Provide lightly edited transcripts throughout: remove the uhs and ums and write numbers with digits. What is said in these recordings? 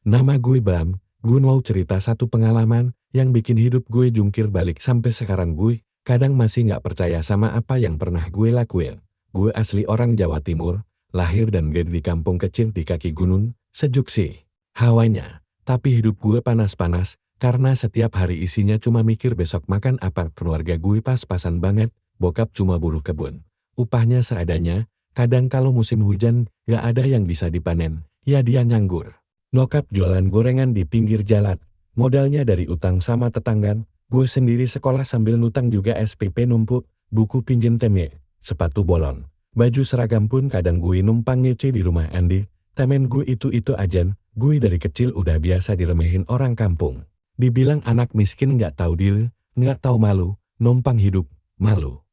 Nama gue Bram, gue mau cerita satu pengalaman yang bikin hidup gue jungkir balik sampai sekarang gue kadang masih nggak percaya sama apa yang pernah gue lakuin. Gue asli orang Jawa Timur, lahir dan gede di kampung kecil di kaki gunung, sejuk sih hawanya. Tapi hidup gue panas-panas, karena setiap hari isinya cuma mikir besok makan apa. Keluarga gue pas-pasan banget, bokap cuma buruh kebun. Upahnya seadanya, kadang kalau musim hujan, gak ada yang bisa dipanen, ya dia nganggur. Nyokap jualan gorengan di pinggir jalan, modalnya dari utang sama tetangga. Gue sendiri sekolah sambil nutang juga SPP numpuk, buku pinjem teme, sepatu bolong. Baju seragam pun kadang gue numpang nyuci di rumah Andi. Temen gue itu aja, gue dari kecil udah biasa diremehin orang kampung. Dibilang anak miskin nggak tahu diri, nggak tahu malu, numpang hidup, malu.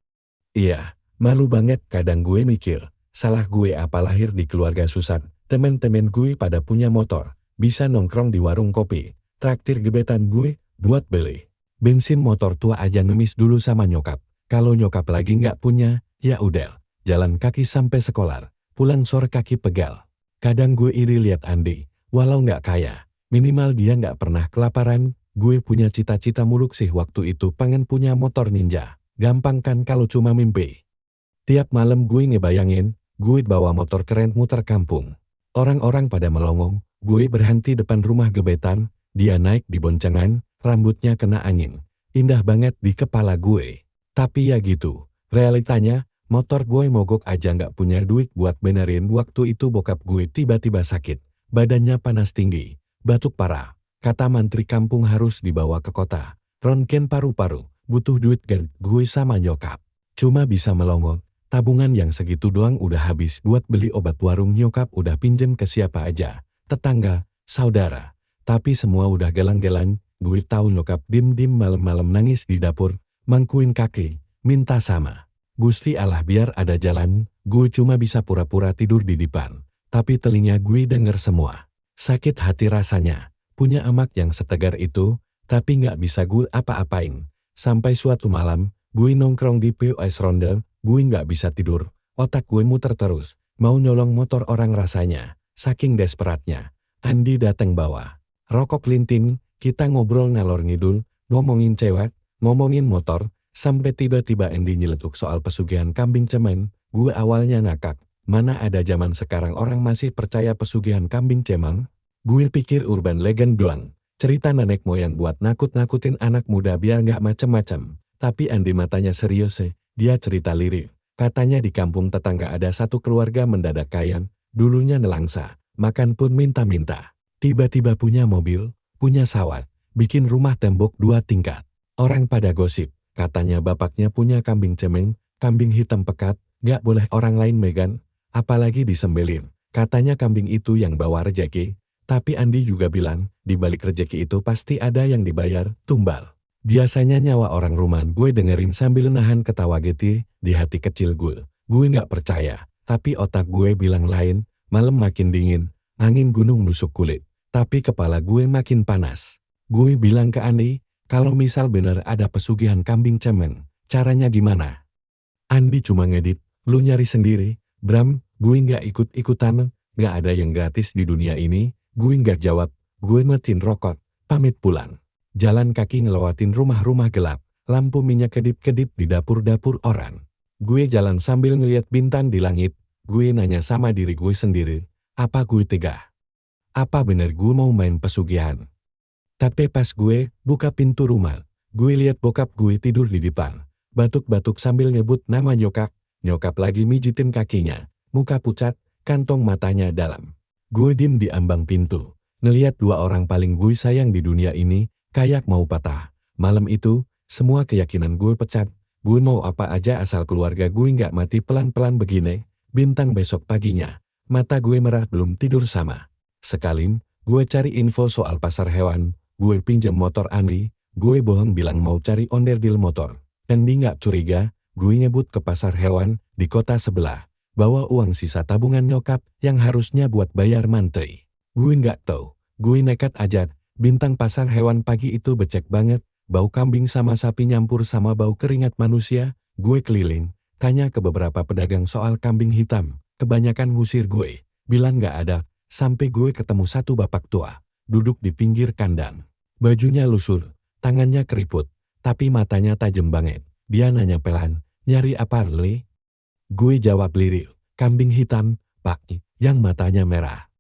Iya, malu banget. Kadang gue mikir, salah gue apa lahir di keluarga susah. Temen-temen gue pada punya motor, bisa nongkrong di warung kopi, traktir gebetan gue, buat beli bensin motor tua aja ngemis dulu sama nyokap. Kalau nyokap lagi nggak punya, ya udah, jalan kaki sampai sekolah, pulang sore kaki pegal. Kadang gue iri lihat Andi, walau nggak kaya, minimal dia nggak pernah kelaparan. Gue punya cita-cita muluk sih waktu itu, pengen punya motor ninja. Gampang kan kalau cuma mimpi. Tiap malam gue ngebayangin, gue bawa motor keren muter kampung. Orang-orang pada melongong, gue berhenti depan rumah gebetan, dia naik di boncengan, rambutnya kena angin. Indah banget di kepala gue. Tapi ya gitu, realitanya, motor gue mogok aja nggak punya duit buat benerin. Waktu itu bokap gue tiba-tiba sakit, badannya panas tinggi, batuk parah. Kata mantri kampung harus dibawa ke kota, röntgen paru-paru, butuh duit kan. Gue sama nyokap cuma bisa melongo. Tabungan yang segitu doang udah habis buat beli obat. Warung nyokap udah pinjem ke siapa aja, tetangga, saudara. Tapi semua udah gelang-gelang. Gue tahu nyokap dim-dim malam-malam nangis di dapur, mangkuin kaki, minta sama Gusti Allah biar ada jalan. Gue cuma bisa pura-pura tidur di depan, tapi telinga gue denger semua. Sakit hati rasanya, punya amak yang setegar itu, tapi nggak bisa gue apa-apain. Sampai suatu malam, gue nongkrong di POS ronde. Gue nggak bisa tidur, otak gue muter terus, mau nyolong motor orang rasanya, saking desperatnya. Andi datang bawa rokok linting, kita ngobrol ngalor ngidul, ngomongin cewek, ngomongin motor, sampai tiba-tiba Andi nyeletuk soal pesugihan kambing cemen. Gue awalnya ngakak, mana ada zaman sekarang orang masih percaya pesugihan kambing cemen. Gue pikir urban legend doang, cerita nenek moyang buat nakut-nakutin anak muda biar nggak macem-macem. Tapi Andi matanya serius sih. Dia cerita lirik, katanya di kampung tetangga ada satu keluarga mendadak kaya, dulunya nelangsa, makan pun minta-minta. Tiba-tiba punya mobil, punya sawah, bikin rumah tembok 2 tingkat. Orang pada gosip, katanya bapaknya punya kambing cemeng, kambing hitam pekat, gak boleh orang lain megang, apalagi disembelin. Katanya kambing itu yang bawa rejeki, tapi Andi juga bilang, di balik rejeki itu pasti ada yang dibayar, tumbal. Biasanya nyawa orang rumah. Gue dengerin sambil nahan ketawa getih di hati kecil gue. Gue nggak percaya, tapi otak gue bilang lain. Malam makin dingin, angin gunung nusuk kulit, tapi kepala gue makin panas. Gue bilang ke Andi, kalau misal bener ada pesugihan kambing cemen, caranya gimana? Andi cuma ngedit, lu nyari sendiri, Bram. Gue nggak ikut-ikutan, nggak ada yang gratis di dunia ini. Gue nggak jawab, gue matiin rokok, pamit pulang. Jalan kaki ngelewatin rumah-rumah gelap, lampu minyak kedip-kedip di dapur-dapur orang. Gue jalan sambil ngeliat bintang di langit. Gue nanya sama diri gue sendiri, apa gue tega? Apa bener gue mau main pesugihan? Tapi pas gue buka pintu rumah, gue lihat bokap gue tidur di depan, batuk-batuk sambil nyebut nama nyokap. Nyokap lagi mijitin kakinya, muka pucat, kantong matanya dalam. Gue diem di ambang pintu, ngeliat 2 orang paling gue sayang di dunia ini, kayak mau patah. Malam itu, semua keyakinan gue pecat. Gue mau apa aja asal keluarga gue nggak mati pelan-pelan begini. Bintang besok paginya, mata gue merah belum tidur sama sekali. Gue cari info soal pasar hewan. Gue pinjam motor Andi. Gue bohong bilang mau cari onderdil motor. Andi nggak curiga. Gue nyebut ke pasar hewan di kota sebelah, bawa uang sisa tabungan nyokap yang harusnya buat bayar mantri. Gue nggak tahu. Gue nekat aja. Bintang pasar hewan pagi itu becek banget, bau kambing sama sapi nyampur sama bau keringat manusia. Gue keliling, tanya ke beberapa pedagang soal kambing hitam. Kebanyakan ngusir gue, bilang gak ada, sampai gue ketemu satu bapak tua. duduk di pinggir kandang. Bajunya lusuh, tangannya keriput, tapi matanya tajam banget. Dia nanya pelan, nyari apa Li? Gue jawab lirih, kambing hitam, Pak, yang matanya merah.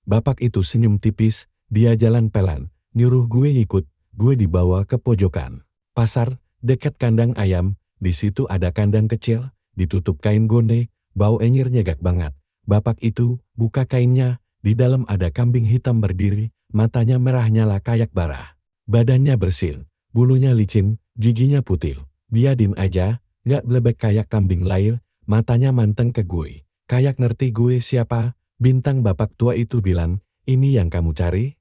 Bapak itu senyum tipis, dia jalan pelan, nyuruh gue ikut, gue dibawa ke pojokan pasar, dekat kandang ayam. Di situ ada kandang kecil, ditutup kain gonde, bau enyir nyegak banget. Bapak itu buka kainnya, di dalam ada kambing hitam berdiri, matanya merah nyala kayak bara. Badannya bersin, bulunya licin, giginya putih. Biarin aja, gak belebek kayak kambing lain, matanya manteng ke gue. Kayak ngerti gue siapa. Bintang bapak tua itu bilang, ini yang kamu cari?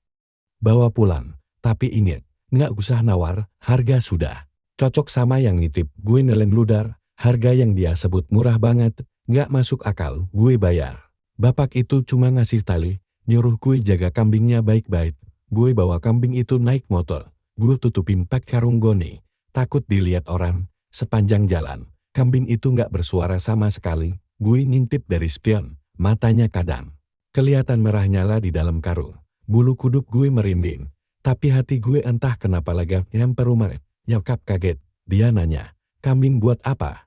Bawa pulang, tapi ingat, nggak usah nawar, harga sudah cocok sama yang nitip. Gue nelen ludar, harga yang dia sebut murah banget, nggak masuk akal, gue bayar. Bapak itu cuma ngasih tali, nyuruh gue jaga kambingnya baik-baik. Gue bawa kambing itu naik motor, gue tutupin pakai karung goni, takut dilihat orang. Sepanjang jalan, kambing itu nggak bersuara sama sekali. Gue ngintip dari spion, matanya kadang kelihatan merah nyala di dalam karung. Bulu kuduk gue merinding, tapi hati gue entah kenapa lega nyampe rumah. Nyokap kaget, dia nanya, kambing buat apa?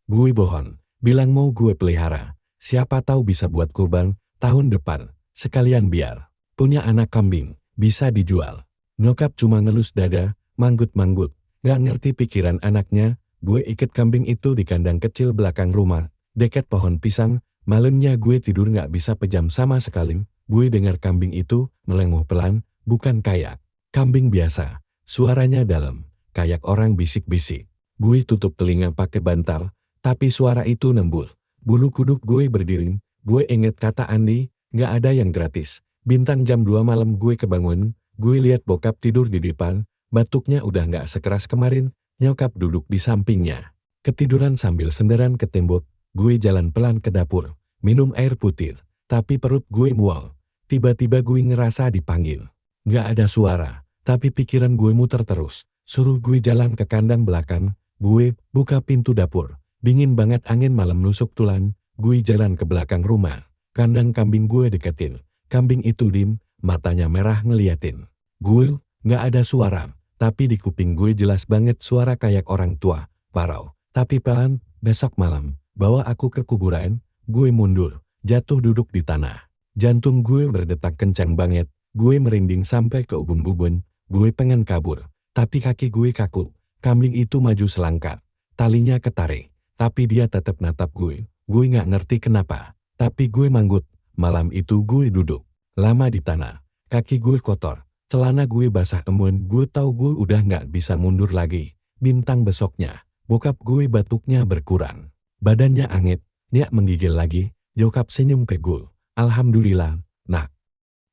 Gue bohong, bilang mau gue pelihara, siapa tahu bisa buat kurban tahun depan, sekalian biar punya anak kambing, bisa dijual. Nyokap cuma ngelus dada, manggut-manggut, gak ngerti pikiran anaknya. Gue ikat kambing itu di kandang kecil belakang rumah, dekat pohon pisang. Malamnya gue tidur gak bisa pejam sama sekali. Gue dengar kambing itu melenguh pelan, bukan kayak kambing biasa. Suaranya dalam, kayak orang bisik-bisik. Gue tutup telinga pakai bantal, tapi suara itu nembus. Bulu kuduk gue berdiri. Gue inget kata Andi, gak ada yang gratis. Bintang jam 2 malam gue kebangun, gue lihat bokap tidur di depan, batuknya udah gak sekeras kemarin. Nyokap duduk di sampingnya, ketiduran sambil senderan ke tembok. Gue jalan pelan ke dapur, minum air putih, tapi perut gue mual. Tiba-tiba gue ngerasa dipanggil. Gak ada suara, tapi pikiran gue muter terus. Suruh gue jalan ke kandang belakang. Gue buka pintu dapur. Dingin banget angin malam nusuk tulang. Gue jalan ke belakang rumah. Kandang kambing gue deketin. Kambing itu dim, matanya merah ngeliatin. Gue gak ada suara, tapi di kuping gue jelas banget suara kayak orang tua. Parau, tapi pelan. Besok malam, bawa aku ke kuburan. Gue mundur, jatuh duduk di tanah. Jantung gue berdetak kencang banget, gue merinding sampai ke ubun-ubun. Gue pengen kabur, tapi kaki gue kaku. Kambing itu maju selangkah, talinya ketarik, tapi dia tetap natap gue. Gue gak ngerti kenapa, tapi gue manggut. Malam itu gue duduk lama di tanah, kaki gue kotor, celana gue basah embun. Gue tahu gue udah gak bisa mundur lagi. Bintang besoknya, bokap gue batuknya berkurang, badannya anget, nyak menggigil lagi. Nyokap senyum ke gue. Alhamdulillah, nak.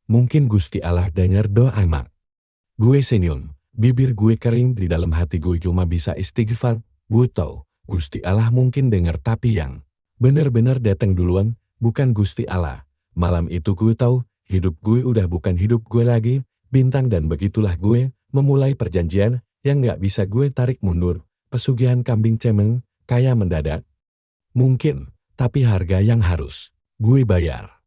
Mungkin Gusti Allah dengar doa mak. Gue senyum, bibir gue kering. Di dalam hati gue cuma bisa istighfar. Gue tahu, Gusti Allah mungkin dengar, tapi yang benar-benar datang duluan, bukan Gusti Allah. Malam itu gue tahu, hidup gue udah bukan hidup gue lagi. Bintang, dan begitulah gue memulai perjanjian yang gak bisa gue tarik mundur. Pesugihan kambing cemeng, kaya mendadak. Mungkin, tapi harga yang harus gue bayar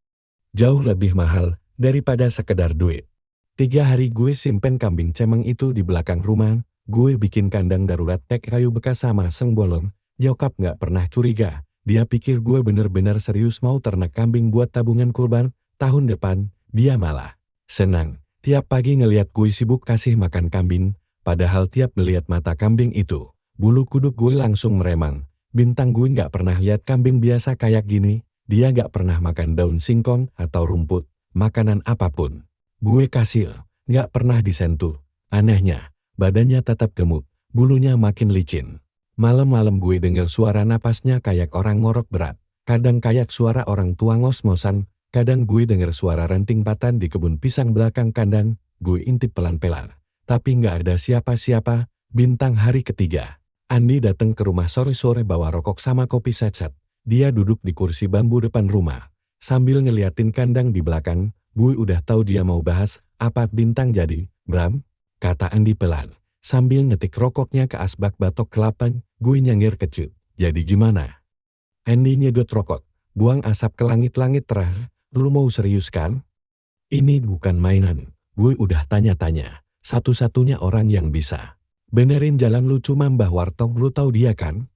jauh lebih mahal daripada sekedar duit. 3 hari gue simpen kambing cemeng itu di belakang rumah. Gue bikin kandang darurat tek kayu bekas sama seng bolong. Nyokap gak pernah curiga. Dia pikir gue bener-bener serius mau ternak kambing buat tabungan kurban tahun depan. Dia malah senang tiap pagi ngeliat gue sibuk kasih makan kambing. Padahal tiap melihat mata kambing itu, bulu kuduk gue langsung meremang. Bintang, gue gak pernah lihat kambing biasa kayak gini. Dia gak pernah makan daun singkong atau rumput, makanan apapun. Gue kasih, gak pernah disentuh. Anehnya, badannya tetap gemuk, bulunya makin licin. Malam-malam gue dengar suara napasnya kayak orang ngorok berat. Kadang kayak suara orang tua ngos-ngosan. Kadang gue dengar suara ranting patan di kebun pisang belakang kandang. Gue intip pelan-pelan, tapi gak ada siapa-siapa. Bintang, hari ketiga. Andi datang ke rumah sore-sore bawa rokok sama kopi set-set. Dia duduk di kursi bambu depan rumah, sambil ngeliatin kandang di belakang. Gue udah tahu dia mau bahas apa. Bintang, jadi, Bram, kata Andi pelan, sambil ngetik rokoknya ke asbak batok kelapa. Gue nyengir kecil, jadi gimana? Andi nyedot rokok, buang asap ke langit-langit terakhir. Lu mau serius kan? Ini bukan mainan. Gue udah tanya-tanya, satu-satunya orang yang bisa benerin jalan lu cuma Mbah Warto, lu tahu dia kan?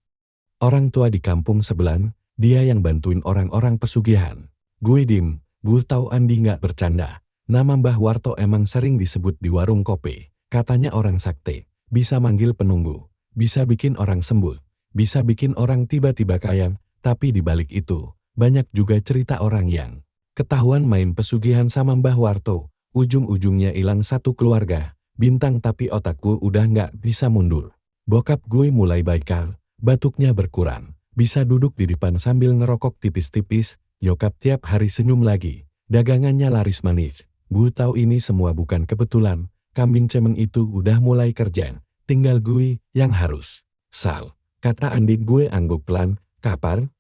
Orang tua di kampung sebelah, dia yang bantuin orang-orang pesugihan. Gue gue tahu Andi nggak bercanda. Nama Mbah Warto emang sering disebut di warung kopi. Katanya orang sakti, bisa manggil penunggu, bisa bikin orang sembuh, bisa bikin orang tiba-tiba kaya, tapi di balik itu, banyak juga cerita orang yang ketahuan main pesugihan sama Mbah Warto, ujung-ujungnya hilang satu keluarga. Bintang tapi otakku udah nggak bisa mundur. Bokap gue mulai baikal, batuknya berkurang, bisa duduk di depan sambil ngerokok tipis-tipis. Nyokap tiap hari senyum lagi, dagangannya laris manis. Gue tahu ini semua bukan kebetulan, kambing cemeng itu udah mulai kerja, tinggal gue yang harus. Sal, kata Andin gue angguk pelan, kapan?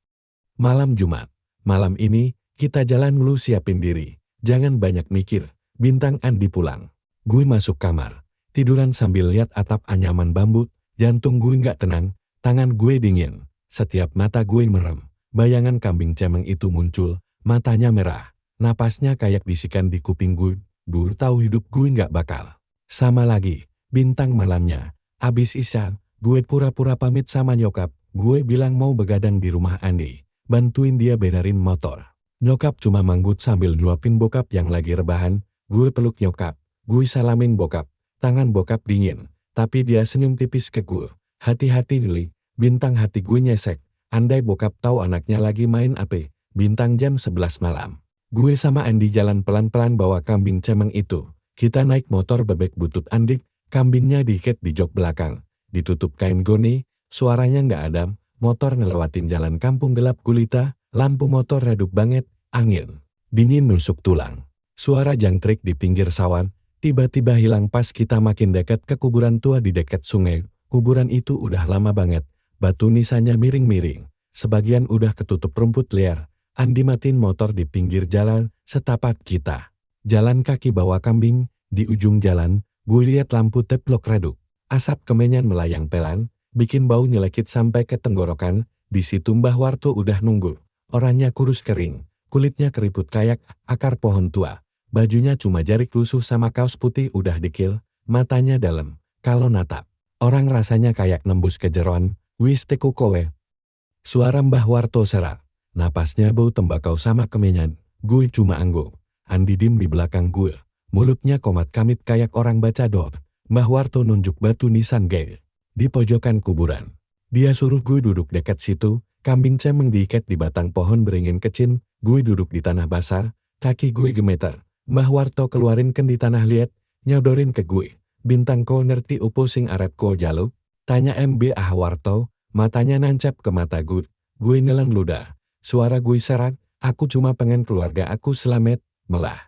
Malam Jumat, malam ini kita jalan lu siapin diri, jangan banyak mikir. Bintang Andi pulang. Gue masuk kamar, tiduran sambil lihat atap anyaman bambu, jantung gue nggak tenang, tangan gue dingin, setiap mata gue merem. Bayangan kambing cemeng itu muncul, matanya merah, napasnya kayak bisikan di kuping gue. Gue tahu hidup gue nggak bakal sama lagi. Bintang malamnya, abis isya, gue pura-pura pamit sama nyokap, gue bilang mau begadang di rumah Andi, bantuin dia benerin motor. Nyokap cuma manggut sambil nyuapin bokap yang lagi rebahan. Gue peluk nyokap. Gue salamin bokap, tangan bokap dingin, tapi dia senyum tipis ke gue. Hati-hati Lili, Bintang hati gue nyesek, andai bokap tahu anaknya lagi main ape. Bintang jam 11 malam. Gue sama Andi jalan pelan-pelan bawa kambing cemeng itu. Kita naik motor bebek butut Andik, kambingnya diikat di jok belakang. Ditutup kain goni, suaranya nggak adem, motor ngelewatin jalan kampung gelap gulita, lampu motor redup banget, angin dingin nusuk tulang. Suara jangkrik di pinggir sawan, tiba-tiba hilang pas kita makin dekat ke kuburan tua di dekat sungai. Kuburan itu udah lama banget, batu nisannya miring-miring, sebagian udah ketutup rumput liar. Andi matiin motor di pinggir jalan, setapak kita jalan kaki bawa kambing. Di ujung jalan, gue lihat lampu teplok redup, asap kemenyan melayang pelan, bikin bau nyelekit sampai ke tenggorokan. Di situ Mbah Warto udah nunggu, orangnya kurus kering, kulitnya keriput kayak akar pohon tua. Bajunya cuma jarik lusuh sama kaos putih udah dekil, matanya dalam. Kalau natap orang rasanya kayak nembus ke jeroan. Wis teku kowe. Suara Mbah Warto serak, napasnya bau tembakau sama kemenyan. Gue cuma angguk. Andi dim di belakang gue, mulutnya komat kamit kayak orang baca doa. Mbah Warto nunjuk batu nisan gel di pojokan kuburan. Dia suruh gue duduk dekat situ. Kambing cemeng diikat di batang pohon beringin kecil. Gue duduk di tanah basah, kaki gue gemeter. Mbah Warto keluarin kendi tanah liat, nyodorin ke gue. Bintang ko ngerti upo sing arep ko jaluk? Tanya Mbah Warto, matanya nancap ke mata gue. Gue nelan ludah. Suara gue serak, aku cuma pengen keluarga aku selamat, melah.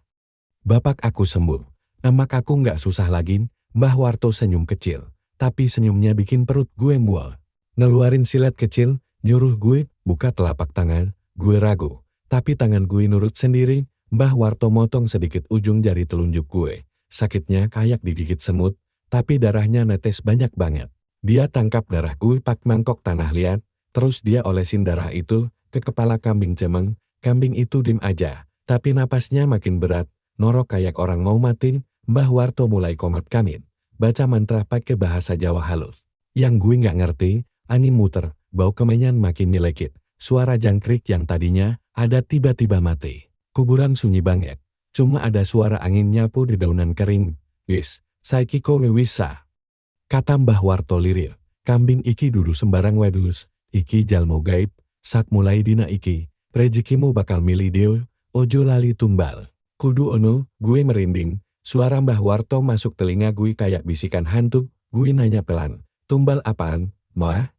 Bapak aku sembuh. Emak aku nggak susah lagi. Mbah Warto senyum kecil, tapi senyumnya bikin perut gue mual. Ngeluarin silet kecil, nyuruh gue buka telapak tangan. Gue ragu, tapi tangan gue nurut sendiri. Mbah Warto motong sedikit ujung jari telunjuk gue. Sakitnya kayak digigit semut, tapi darahnya netes banyak banget. Dia tangkap darah gue pak mangkok tanah liat, terus dia olesin darah itu ke kepala kambing cemeng. Kambing itu dim aja, tapi napasnya makin berat, norok kayak orang mau mati. Mbah Warto mulai komat kamit, baca mantra pakai bahasa Jawa halus. Yang gue nggak ngerti, angin muter, bau kemenyan makin nyelekit. Suara jangkrik yang tadinya ada tiba-tiba mati. Kuburan sunyi banget, cuma ada suara angin nyapu di daunan kering. Wis, saiki kowe wis sah, kata Mbah Warto lirir. Kambing iki dudu sembarang wedus, iki jalmo gaib, sak mulai dina iki, rezekimu bakal milih deo, ojo lali tumbal. Kudu ono, gue merinding. Suara Mbah Warto masuk telinga gue kayak bisikan hantu. Gue nanya pelan, tumbal apaan, Mbah?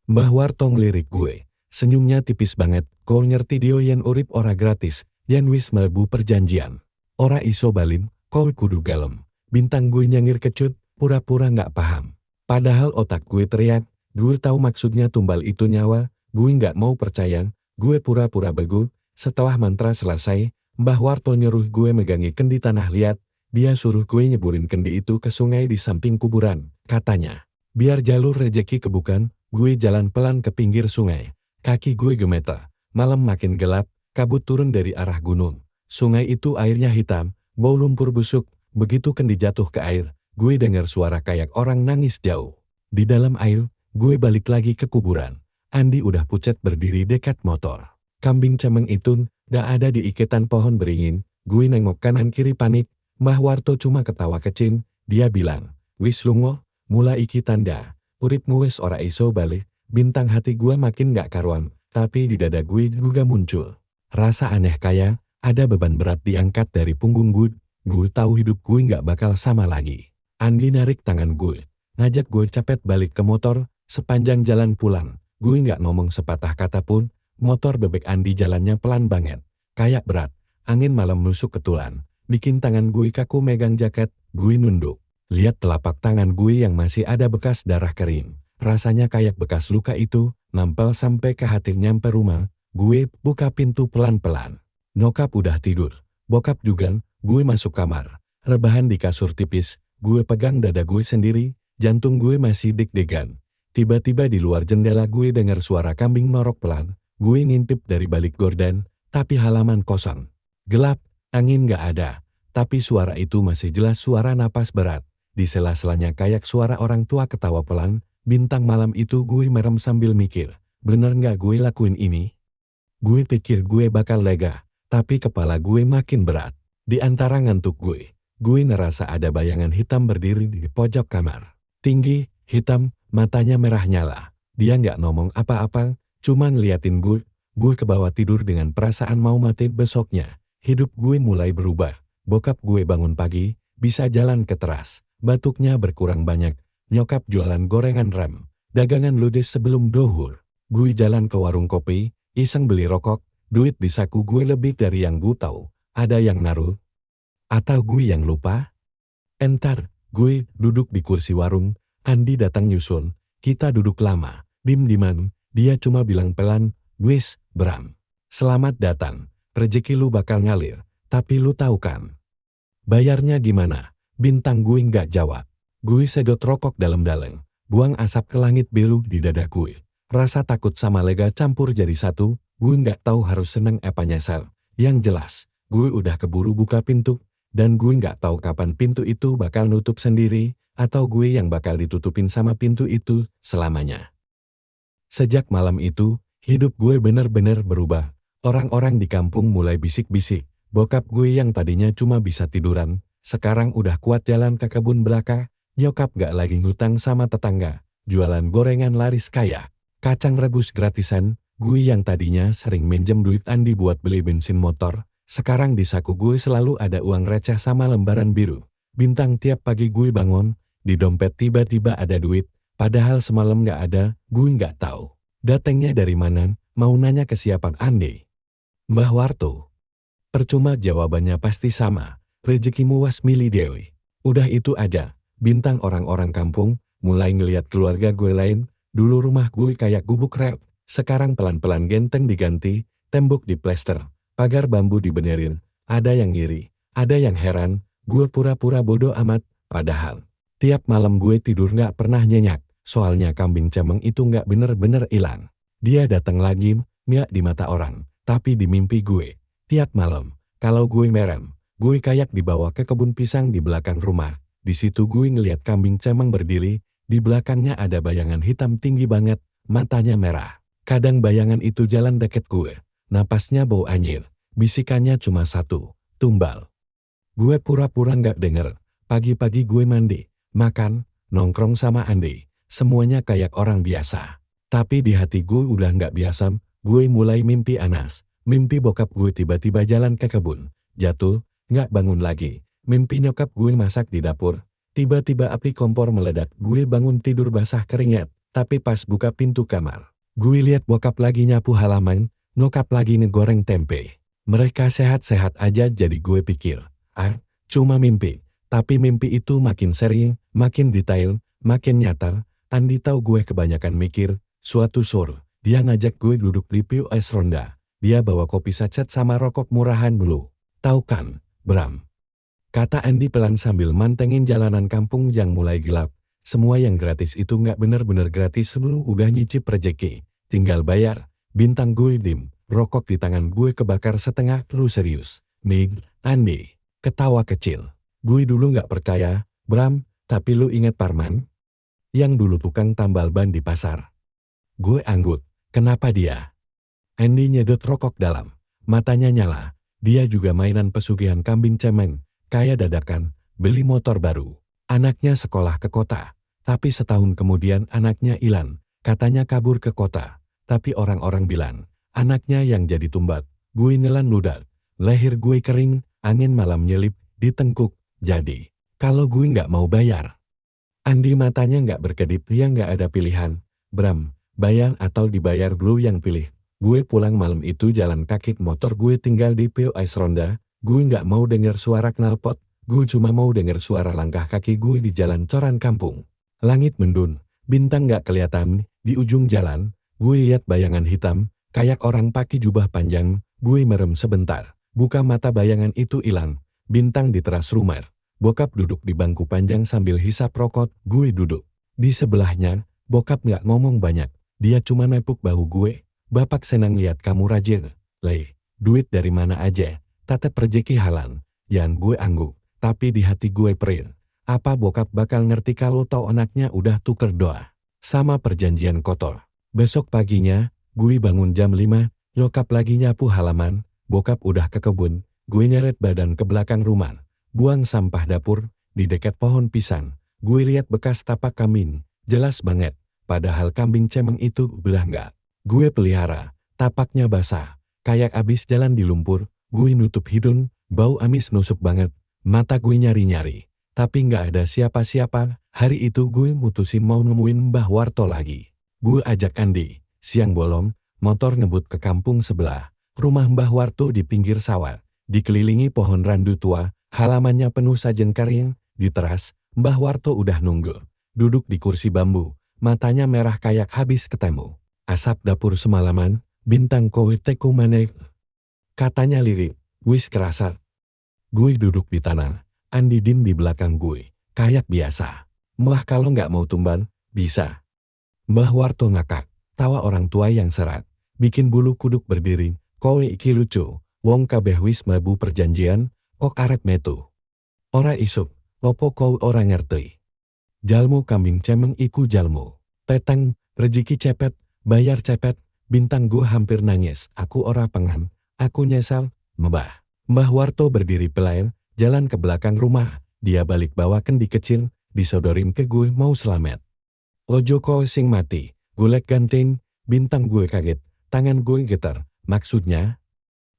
Mbah Warto ngelirik gue, senyumnya tipis banget. Kau ngerti dio yen urip ora gratis, yen wis melebu perjanjian ora iso balin, kau kudu galem. Bintang gue nyengir kecut, pura-pura nggak paham. Padahal otak gue teriak, gue tahu maksudnya tumbal itu nyawa. Gue nggak mau percaya, gue pura-pura begu. Setelah mantra selesai, Mbah Warto nyuruh gue megangi kendi tanah liat. Dia suruh gue nyeburin kendi itu ke sungai di samping kuburan. Katanya, biar jalur rejeki kebukan. Gue jalan pelan ke pinggir sungai. Kaki gue gemeter. Malam makin gelap, kabut turun dari arah gunung. Sungai itu airnya hitam, bau lumpur busuk. Begitu Kendi jatuh ke air, gue dengar suara kayak orang nangis jauh. Di dalam air, gue balik lagi ke kuburan. Andi udah pucat berdiri dekat motor. Kambing cemeng itu gak ada di iketan pohon beringin. Gue nengok kanan kiri panik. Mbah Warto cuma ketawa kecil. Dia bilang, "Wis lungo, mula iki tanda. Uripmu wis ora iso balik." Bintang hati gue makin gak karuan. Tapi di dada gue juga muncul rasa aneh kayak ada beban berat diangkat dari punggung gue. Gue tahu hidup gue gak bakal sama lagi. Andi narik tangan gue, ngajak gue cepet balik ke motor. Sepanjang jalan pulang, gue gak ngomong sepatah kata pun. Motor bebek Andi jalannya pelan banget, kayak berat. Angin malam nusuk ke tulang, bikin tangan gue kaku megang jaket. Gue nunduk, lihat telapak tangan gue yang masih ada bekas darah kering. Rasanya kayak bekas luka itu, nampel sampai ke hati. Nyampe rumah, gue buka pintu pelan-pelan. Nyokap udah tidur, bokap juga. Gue masuk kamar, rebahan di kasur tipis. Gue pegang dada gue sendiri, jantung gue masih deg-degan. Tiba-tiba di luar jendela gue dengar suara kambing norok pelan. Gue ngintip dari balik gorden, tapi halaman kosong. Gelap, angin gak ada. Tapi suara itu masih jelas, suara napas berat. Di sela-selanya kayak suara orang tua ketawa pelan. Bintang malam itu gue merem sambil mikir, bener gak gue lakuin ini? Gue pikir gue bakal lega, tapi kepala gue makin berat. Di antara ngantuk gue ngerasa ada bayangan hitam berdiri di pojok kamar. Tinggi, hitam, matanya merah nyala. Dia nggak ngomong apa-apa, cuma ngeliatin gue. Gue ke bawah tidur dengan perasaan mau mati besoknya. Hidup gue mulai berubah. Bokap gue bangun pagi, bisa jalan ke teras. Batuknya berkurang banyak. Nyokap jualan gorengan rem, dagangan ludes sebelum dohur. Gue jalan ke warung kopi, iseng beli rokok. Duit di saku gue lebih dari yang gue tahu. Ada yang naruh? Atau gue yang lupa? Entar, gue duduk di kursi warung. Andi datang nyusun. Kita duduk lama, dim-diman. Dia cuma bilang pelan, "Wis, Bram. Selamat datang. Rezeki lu bakal ngalir. Tapi lu tahu kan bayarnya gimana?" Bintang gue nggak jawab. Gue sedot rokok dalam-dalam. Buang asap ke langit biru di dada gue. Rasa takut sama lega campur jadi satu. Gue nggak tahu harus seneng apa nyesel. Yang jelas, gue udah keburu buka pintu. Dan gue nggak tahu kapan pintu itu bakal nutup sendiri. Atau gue yang bakal ditutupin sama pintu itu selamanya. Sejak malam itu, hidup gue bener-bener berubah. Orang-orang di kampung mulai bisik-bisik. Bokap gue yang tadinya cuma bisa tiduran, sekarang udah kuat jalan ke kebun belaka. Nyokap gak lagi ngutang sama tetangga. Jualan gorengan laris kaya. Kacang rebus gratisan. Gue yang tadinya sering minjem duit Andi buat beli bensin motor. Sekarang di saku gue selalu ada uang receh sama lembaran biru. Bintang tiap pagi gue bangun, di dompet tiba-tiba ada duit. Padahal semalam gak ada, gue gak tahu datangnya dari mana. Mau nanya ke siapa Andi? Mbah Warto. Percuma, jawabannya pasti sama. Rezekimu was milih dewi. Udah itu aja. Bintang orang-orang kampung mulai ngeliat keluarga gue lain. Dulu rumah gue kayak gubuk rep. Sekarang pelan-pelan genteng diganti, tembok diplester, pagar bambu dibenerin. Ada yang iri, ada yang heran. Gue pura-pura bodoh amat. Padahal tiap malam gue tidur gak pernah nyenyak. Soalnya kambing cemeng itu gak bener-bener hilang. Dia datang lagi, gak di mata orang, tapi di mimpi gue. Tiap malam, kalau gue merem, gue kayak dibawa ke kebun pisang di belakang rumah. Di situ gue ngeliat kambing cemeng berdiri, di belakangnya ada bayangan hitam tinggi banget, matanya merah. Kadang bayangan itu jalan deket gue, napasnya bau anyir, bisikannya cuma satu, tumbal. Gue pura-pura gak denger. Pagi-pagi gue mandi, makan, nongkrong sama Andi. Semuanya kayak orang biasa. Tapi di hati gue udah gak biasa. Gue mulai mimpi anas. Mimpi bokap gue tiba-tiba jalan ke kebun. Jatuh, gak bangun lagi. Mimpi nyokap gue masak di dapur. Tiba-tiba api kompor meledak. Gue bangun tidur basah keringat. Tapi pas buka pintu kamar, gue lihat bokap lagi nyapu halaman. Nyokap lagi ngegoreng tempe. Mereka sehat-sehat aja. Jadi gue pikir, cuma mimpi. Tapi mimpi itu makin sering, makin detail, makin nyata. Andi tahu gue kebanyakan mikir. Suatu sore, dia ngajak gue duduk di POS Ronda. Dia bawa kopi sachet sama rokok murahan dulu. Tahu kan, Bram? Kata Andi pelan sambil mantengin jalanan kampung yang mulai gelap. Semua yang gratis itu nggak bener-bener gratis. Lu udah nyicip rejeki, tinggal bayar. Bintang gue dim, rokok di tangan gue kebakar setengah. Lu serius? Nih, Andi. Ketawa kecil. Gue dulu nggak percaya, Bram, tapi lu inget Parman? Yang dulu tukang tambal ban di pasar. Gue anggut, kenapa dia? Andy nyedot rokok dalam. Matanya nyala. Dia juga mainan pesugihan kambing cemeng. Kayak dadakan, beli motor baru. Anaknya sekolah ke kota. Tapi setahun kemudian anaknya hilang. Katanya kabur ke kota. Tapi orang-orang bilang, anaknya yang jadi tumbat. Gue nelan ludak. Leher gue kering, angin malam nyelip, ditengkuk. Jadi, kalau gue nggak mau bayar. Andi matanya nggak berkedip, dia nggak ada pilihan. Bram, bayar atau dibayar, lu yang pilih. Gue pulang malam itu jalan kaki, motor gue tinggal di POS Ronda. Gue nggak mau denger suara knalpot. Gue cuma mau denger suara langkah kaki gue di jalan coran kampung. Langit mendung, bintang nggak kelihatan. Di ujung jalan, gue lihat bayangan hitam, kayak orang pakai jubah panjang. Gue merem sebentar, buka mata, bayangan itu hilang. Bintang di teras rumah. Bokap duduk di bangku panjang sambil hisap rokok. Gue duduk di sebelahnya. Bokap nggak ngomong banyak. Dia cuma nepuk bahu gue. Bapak senang lihat kamu rajin. Leh, duit dari mana aja? Tatep rezeki halal. Yang gue angguk. Tapi di hati gue perih. Apa bokap bakal ngerti kalau tahu anaknya udah tuker doa sama perjanjian kotor? Besok paginya, gue bangun jam 5. Nyokap lagi nyapu halaman. Bokap udah ke kebun. Gue nyeret badan ke belakang rumah. Buang sampah dapur, di dekat pohon pisang. Gue lihat bekas tapak kambing, jelas banget. Padahal kambing cemeng itu udah nggak gue pelihara. Tapaknya basah, kayak abis jalan di lumpur. Gue nutup hidung, bau amis nusuk banget. Mata gue nyari-nyari, tapi nggak ada siapa-siapa. Hari itu gue mutusin mau nemuin Mbah Warto lagi. Gue ajak Andi, siang bolong, motor ngebut ke kampung sebelah. Rumah Mbah Warto di pinggir sawah, dikelilingi pohon randu tua. Halamannya penuh sajen kering. Di teras, Mbah Warto udah nunggu. Duduk di kursi bambu, matanya merah kayak habis ketemu. Asap dapur semalaman, bintang kowe teku maneh. Katanya lirik, wis kerasa. Gue duduk di tanah, Andi dim di belakang gue. Kayak biasa. Mbah kalau nggak mau tumban, bisa. Mbah Warto ngakak, tawa orang tua yang serat. Bikin bulu kuduk berdiri, kowe iki lucu. Wong kabeh wis mlebu perjanjian, kok arep metu. Ora isuk, lopo kau ora ngerti. Jalmu kambing cemeng iku jalmu. Petang, rezeki cepet, bayar cepet. Bintang gue hampir nangis. Aku ora pengen, aku nyesal. Mbah. Mbah Warto berdiri pelayan, jalan ke belakang rumah. Dia balik bawa kendi kecil, disodorin ke gue mau selamat. Lojo kau sing mati, golek ganting. Bintang gue kaget, tangan gue getar. Maksudnya?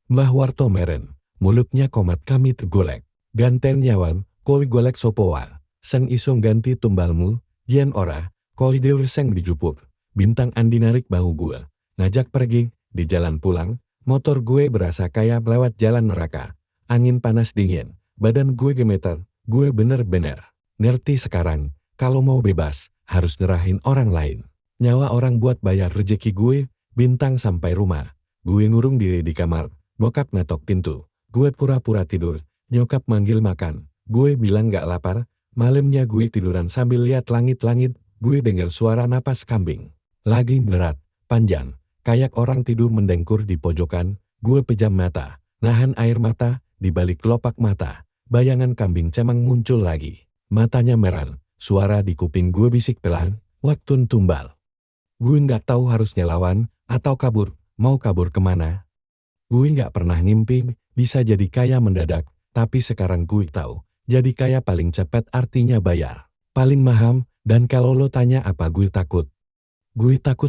Mbah Warto meren, mulutnya komat kami tergolek. Ganten nyawan, koi golek sopoa. Seng isong ganti tumbalmu, yen ora, koi deur seng dijupuk. Bintang Andi narik bahu gue. Ngajak pergi, di jalan pulang, motor gue berasa kayak lewat jalan neraka. Angin panas dingin, badan gue gemeter. Gue bener-bener ngerti sekarang, kalau mau bebas, harus nyerahin orang lain. Nyawa orang buat bayar rejeki gue. Bintang sampai rumah. Gue ngurung diri di kamar. Bokap ngetok pintu. Gue pura-pura tidur. Nyokap manggil makan. Gue bilang gak lapar. Malamnya gue tiduran sambil lihat langit-langit. Gue dengar suara napas kambing. Lagi berat, panjang. Kayak orang tidur mendengkur di pojokan. Gue pejam mata. Nahan air mata. Di balik kelopak mata, bayangan kambing cemeng muncul lagi. Matanya merah. Suara di kuping gue bisik pelan. Waktun tumbal. Gue gak tahu harus nyelawan atau kabur. Mau kabur kemana? Gue gak pernah ngimpi bisa jadi kaya mendadak. Tapi sekarang gue tahu, jadi kaya paling cepat artinya bayar paling mahal. Dan kalau lo tanya apa gue takut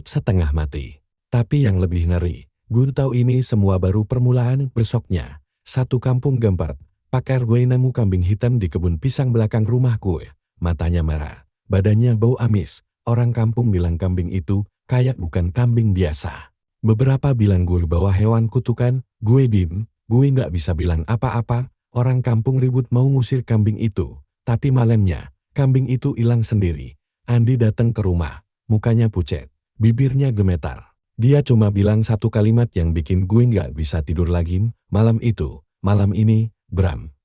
setengah mati. Tapi yang lebih ngeri, gue tahu ini semua baru permulaan. Besoknya, satu kampung gempar. Pakar gue nemu kambing hitam di kebun pisang belakang rumah gue. Matanya merah, badannya bau amis. Orang kampung bilang kambing itu kayak bukan kambing biasa. Beberapa bilang gue bawa hewan kutukan. Gue diem, gue gak bisa bilang apa-apa. Orang kampung ribut mau ngusir kambing itu. Tapi malamnya, kambing itu hilang sendiri. Andi datang ke rumah, mukanya pucat, bibirnya gemetar. Dia cuma bilang satu kalimat yang bikin gue gak bisa tidur lagi. Malam itu, malam ini, Bram.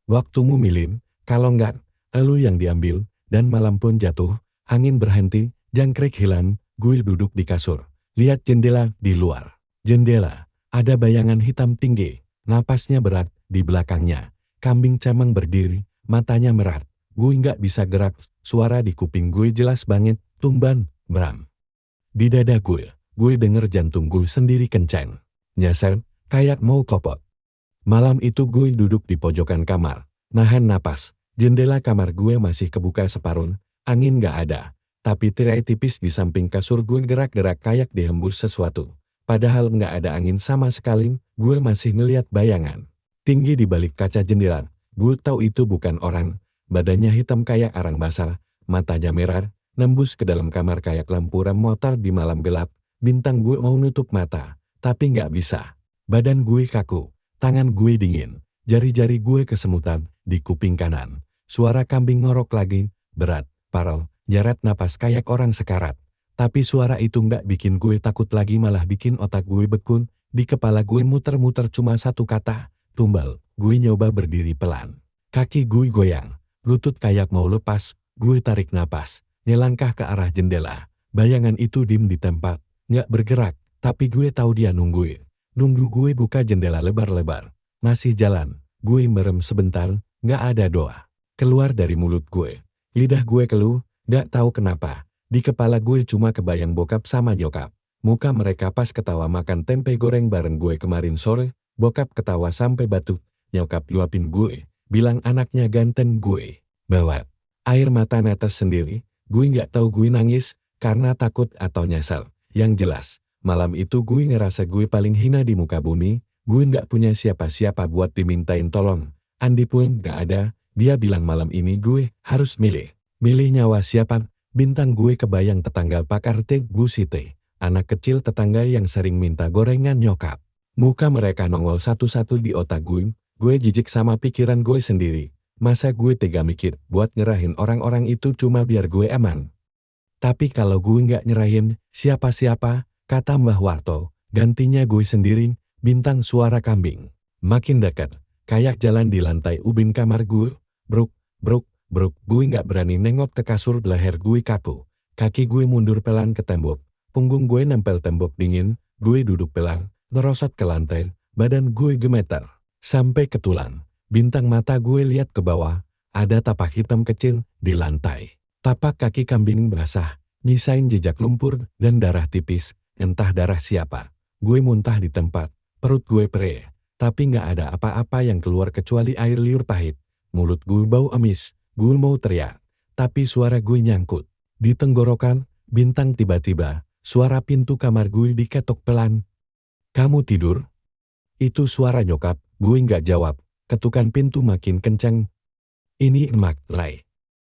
Waktumu milim, kalau nggak, elu yang diambil. Dan malam pun jatuh, angin berhenti, jangkrik hilang. Gue duduk di kasur, lihat jendela di luar. Jendela, ada bayangan hitam tinggi, napasnya berat. Di belakangnya, kambing cemeng berdiri, matanya merat. Gue nggak bisa gerak, suara di kuping gue jelas banget, tumban, Bram. Di dada gue denger jantung gue sendiri kencang. Nyasar, kayak mau kopot. Malam itu gue duduk di pojokan kamar, nahan napas. Jendela kamar gue masih kebuka separuh, angin gak ada. Tapi tirai tipis di samping kasur gue gerak-gerak kayak dihembus sesuatu. Padahal nggak ada angin sama sekali, gue masih ngeliat bayangan. Tinggi di balik kaca jendela, gue tahu itu bukan orang. Badannya hitam kayak arang basah, matanya merah, nembus ke dalam kamar kayak lampu rem motor di malam gelap. Bintang gue mau nutup mata, tapi nggak bisa. Badan gue kaku, tangan gue dingin, jari-jari gue kesemutan di kuping kanan. Suara kambing ngorok lagi, berat, parau, nyeret napas kayak orang sekarat. Tapi suara itu nggak bikin gue takut lagi, malah bikin otak gue bekun. Di kepala gue muter-muter cuma satu kata, tumbal. Gue nyoba berdiri pelan. Kaki gue goyang, lutut kayak mau lepas. Gue tarik napas, nyelangkah ke arah jendela. Bayangan itu diem di tempat, nggak bergerak. Tapi gue tahu dia nunggu gue buka jendela lebar-lebar. Masih jalan, gue merem sebentar, nggak ada doa. Keluar dari mulut gue, lidah gue keluh, nggak tahu kenapa. Di kepala gue cuma kebayang bokap sama nyokap. Muka mereka pas ketawa makan tempe goreng bareng gue kemarin sore. Bokap ketawa sampai batuk, nyokap nyuapin gue, bilang anaknya ganteng gue. Bawa air mata netes sendiri, gue nggak tahu gue nangis karena takut atau nyesel. Yang jelas, malam itu gue ngerasa gue paling hina di muka bumi. Gue nggak punya siapa-siapa buat dimintain tolong. Andi pun nggak ada. Dia bilang malam ini gue harus milih nyawa siapa. Bintang gue kebayang tetangga Pak Arte Bu Site, anak kecil tetangga yang sering minta gorengan nyokap. Muka mereka nongol satu-satu di otak gue jijik sama pikiran gue sendiri. Masa gue tega mikir buat nyerahin orang-orang itu cuma biar gue aman. Tapi kalau gue nggak nyerahin siapa-siapa, kata Mbah Warto, gantinya gue sendiri. Bintang suara kambing makin dekat, kayak jalan di lantai ubin kamar gue. Bruk, bruk, bruk. Gue nggak berani nengok ke kasur, leher gue kaku. Kaki gue mundur pelan ke tembok, punggung gue nempel tembok dingin. Gue duduk pelan, ngerosot ke lantai, badan gue gemeter sampai ke tulang. Bintang mata gue lihat ke bawah, ada tapak hitam kecil di lantai. Tapak kaki kambing basah, nyisain jejak lumpur dan darah tipis, entah darah siapa. Gue muntah di tempat, perut gue perih, tapi nggak ada apa-apa yang keluar kecuali air liur pahit. Mulut gue bau amis, gue mau teriak, tapi suara gue nyangkut di tenggorokan. Bintang tiba-tiba, suara pintu kamar gue diketok pelan. Kamu tidur? Itu suara nyokap. Gue nggak jawab, ketukan pintu makin kencang. Ini emak, Lai.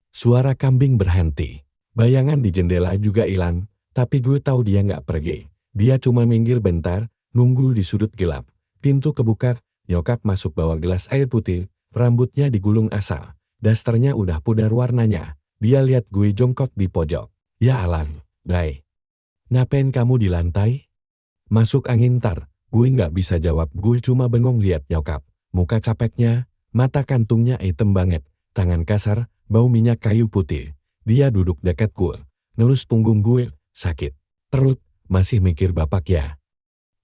Suara kambing berhenti. Bayangan di jendela juga hilang, tapi gue tahu dia nggak pergi. Dia cuma minggir bentar, nunggu di sudut gelap. Pintu kebuka, nyokap masuk bawa gelas air putih, rambutnya digulung asal. Dasternya udah pudar warnanya. Dia lihat gue jongkok di pojok. Ya alam, Lai. Ngapain kamu di lantai? Masuk angin tar. Gue nggak bisa jawab, gue cuma bengong lihat nyokap. Muka capeknya, mata kantungnya hitam banget, tangan kasar, bau minyak kayu putih. Dia duduk dekat gue, ngelus punggung gue, sakit perut, masih mikir bapak ya?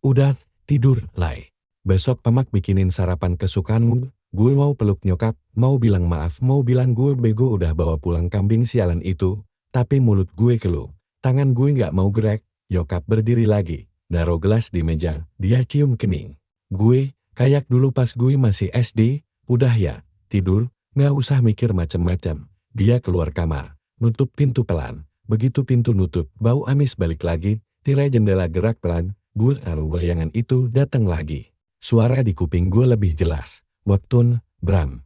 Udah, tidur, Lai. Besok Pamak bikinin sarapan kesukaanmu. Gue mau peluk nyokap, mau bilang maaf, mau bilang gue bego udah bawa pulang kambing sialan itu. Tapi mulut gue keluh, tangan gue nggak mau gerak. Nyokap berdiri lagi, naruh gelas di meja, dia cium kening. Gue, kayak dulu pas gue masih SD, udah ya, tidur, nggak usah mikir macem-macem. Dia keluar kamar, nutup pintu pelan. Begitu pintu nutup, bau amis balik lagi, tirai jendela gerak pelan. Gue taruh bayangan itu datang lagi. Suara di kuping gue lebih jelas. Waktun, Bram.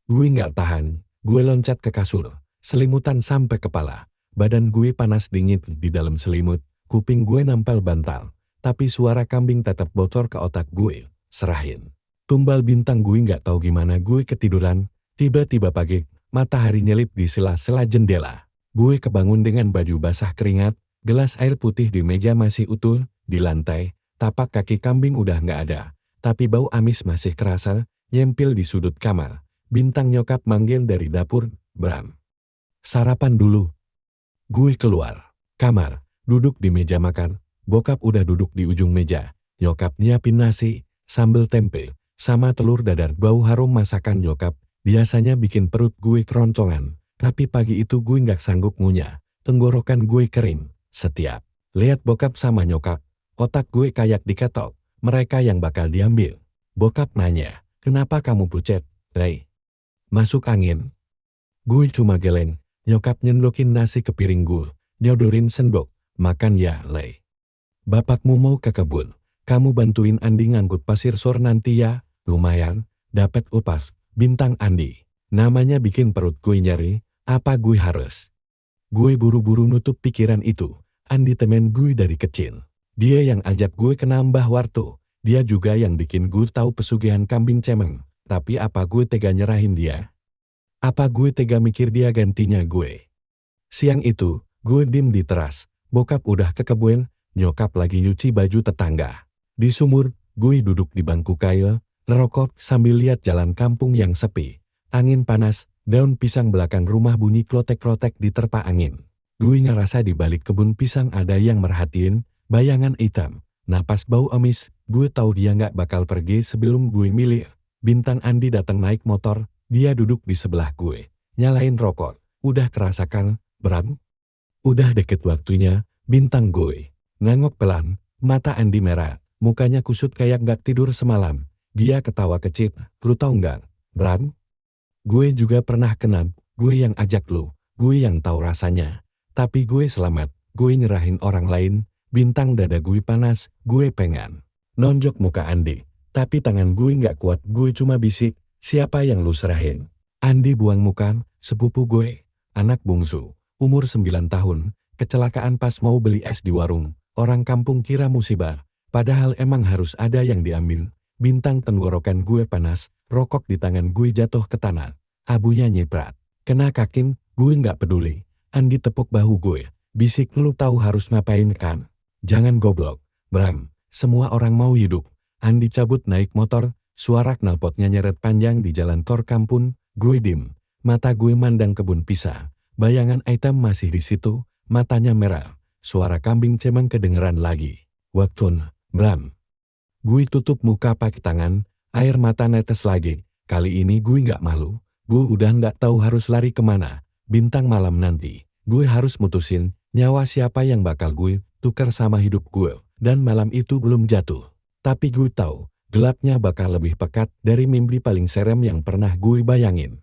Gue nggak tahan, gue loncat ke kasur, selimutan sampai kepala. Badan gue panas dingin di dalam selimut, kuping gue nempel bantal. Tapi suara kambing tetap bocor ke otak gue. Serahin. Tumbal bintang. Gue nggak tahu gimana gue ketiduran. Tiba-tiba pagi, matahari nyelip di sela-sela jendela. Gue kebangun dengan baju basah keringat, gelas air putih di meja masih utuh, di lantai, tapak kaki kambing udah nggak ada. Tapi bau amis masih kerasa, nyempil di sudut kamar. Bintang nyokap manggil dari dapur, Bram. Sarapan dulu. Gue keluar kamar, duduk di meja makan. Bokap udah duduk di ujung meja. Nyokap nyiapin nasi, sambal tempe, sama telur dadar. Bau harum masakan nyokap biasanya bikin perut gue keroncongan. Tapi pagi itu gue nggak sanggup ngunyah, tenggorokan gue kering. Setiap lihat bokap sama nyokap, otak gue kayak diketok, mereka yang bakal diambil. Bokap nanya, kenapa kamu pucet, Lei? Masuk angin? Gue cuma geleng, nyokap nyendokin nasi ke piring gue, nyodorin sendok, makan ya, Lei. Bapakmu mau ke kebun, kamu bantuin Andi ngangkut pasir sore nanti ya, lumayan, dapat upah, bintang Andi. Namanya bikin perut gue nyeri, apa gue harus? Gue buru-buru nutup pikiran itu, Andi temen gue dari kecil. Dia yang ajak gue ke Mbah Warto, dia juga yang bikin gue tahu pesugihan kambing cemeng. Tapi apa gue tega nyerahin dia? Apa gue tega mikir dia gantinya gue? Siang itu, gue diem di teras, bokap udah ke kebun, nyokap lagi nyuci baju tetangga. Di sumur, gue duduk di bangku kayu, ngerokok sambil lihat jalan kampung yang sepi. Angin panas, daun pisang belakang rumah bunyi klotek-klotek diterpa angin. Gue ngerasa di balik kebun pisang ada yang merhatiin, bayangan hitam. Napas bau amis, gue tahu dia nggak bakal pergi sebelum gue milih. Bintang Andi datang naik motor, dia duduk di sebelah gue. Nyalain rokok, udah kerasakan, Bram? Udah deket waktunya, bintang gue. Nengok pelan, mata Andi merah, mukanya kusut kayak nggak tidur semalam. Dia ketawa kecil, lu tahu nggak, Bram? Gue juga pernah kena, gue yang ajak lu, gue yang tahu rasanya. Tapi gue selamat, gue nyerahin orang lain, bintang dada gue panas, gue pengen nonjok muka Andi. Tapi tangan gue nggak kuat, gue cuma bisik, siapa yang lu serahin? Andi buang muka, sepupu gue, anak bungsu, umur 9 tahun, kecelakaan pas mau beli es di warung, orang kampung kira musibah, padahal emang harus ada yang diambil. Bintang tenggorokan gue panas, rokok di tangan gue jatuh ke tanah. Abunya nyiprat. Kena kakin, gue nggak peduli. Andi tepuk bahu gue. Bisik, lu tahu harus ngapain kan? Jangan goblok, Bram. Semua orang mau hidup. Andi cabut naik motor, suara knalpotnya nyeret panjang di jalan tol kampung. Gue dim. Mata gue mandang kebun pisang. Bayangan hitam masih di situ, matanya merah. Suara kambing cemeng kedengeran lagi. Waktu, Bram. Gue tutup muka pakai tangan, air mata netes lagi. Kali ini gue nggak malu. Gue udah nggak tahu harus lari kemana. Bintang malam nanti, gue harus mutusin nyawa siapa yang bakal gue tukar sama hidup gue. Dan malam itu belum jatuh. Tapi gue tahu, gelapnya bakal lebih pekat dari mimpi paling serem yang pernah gue bayangin.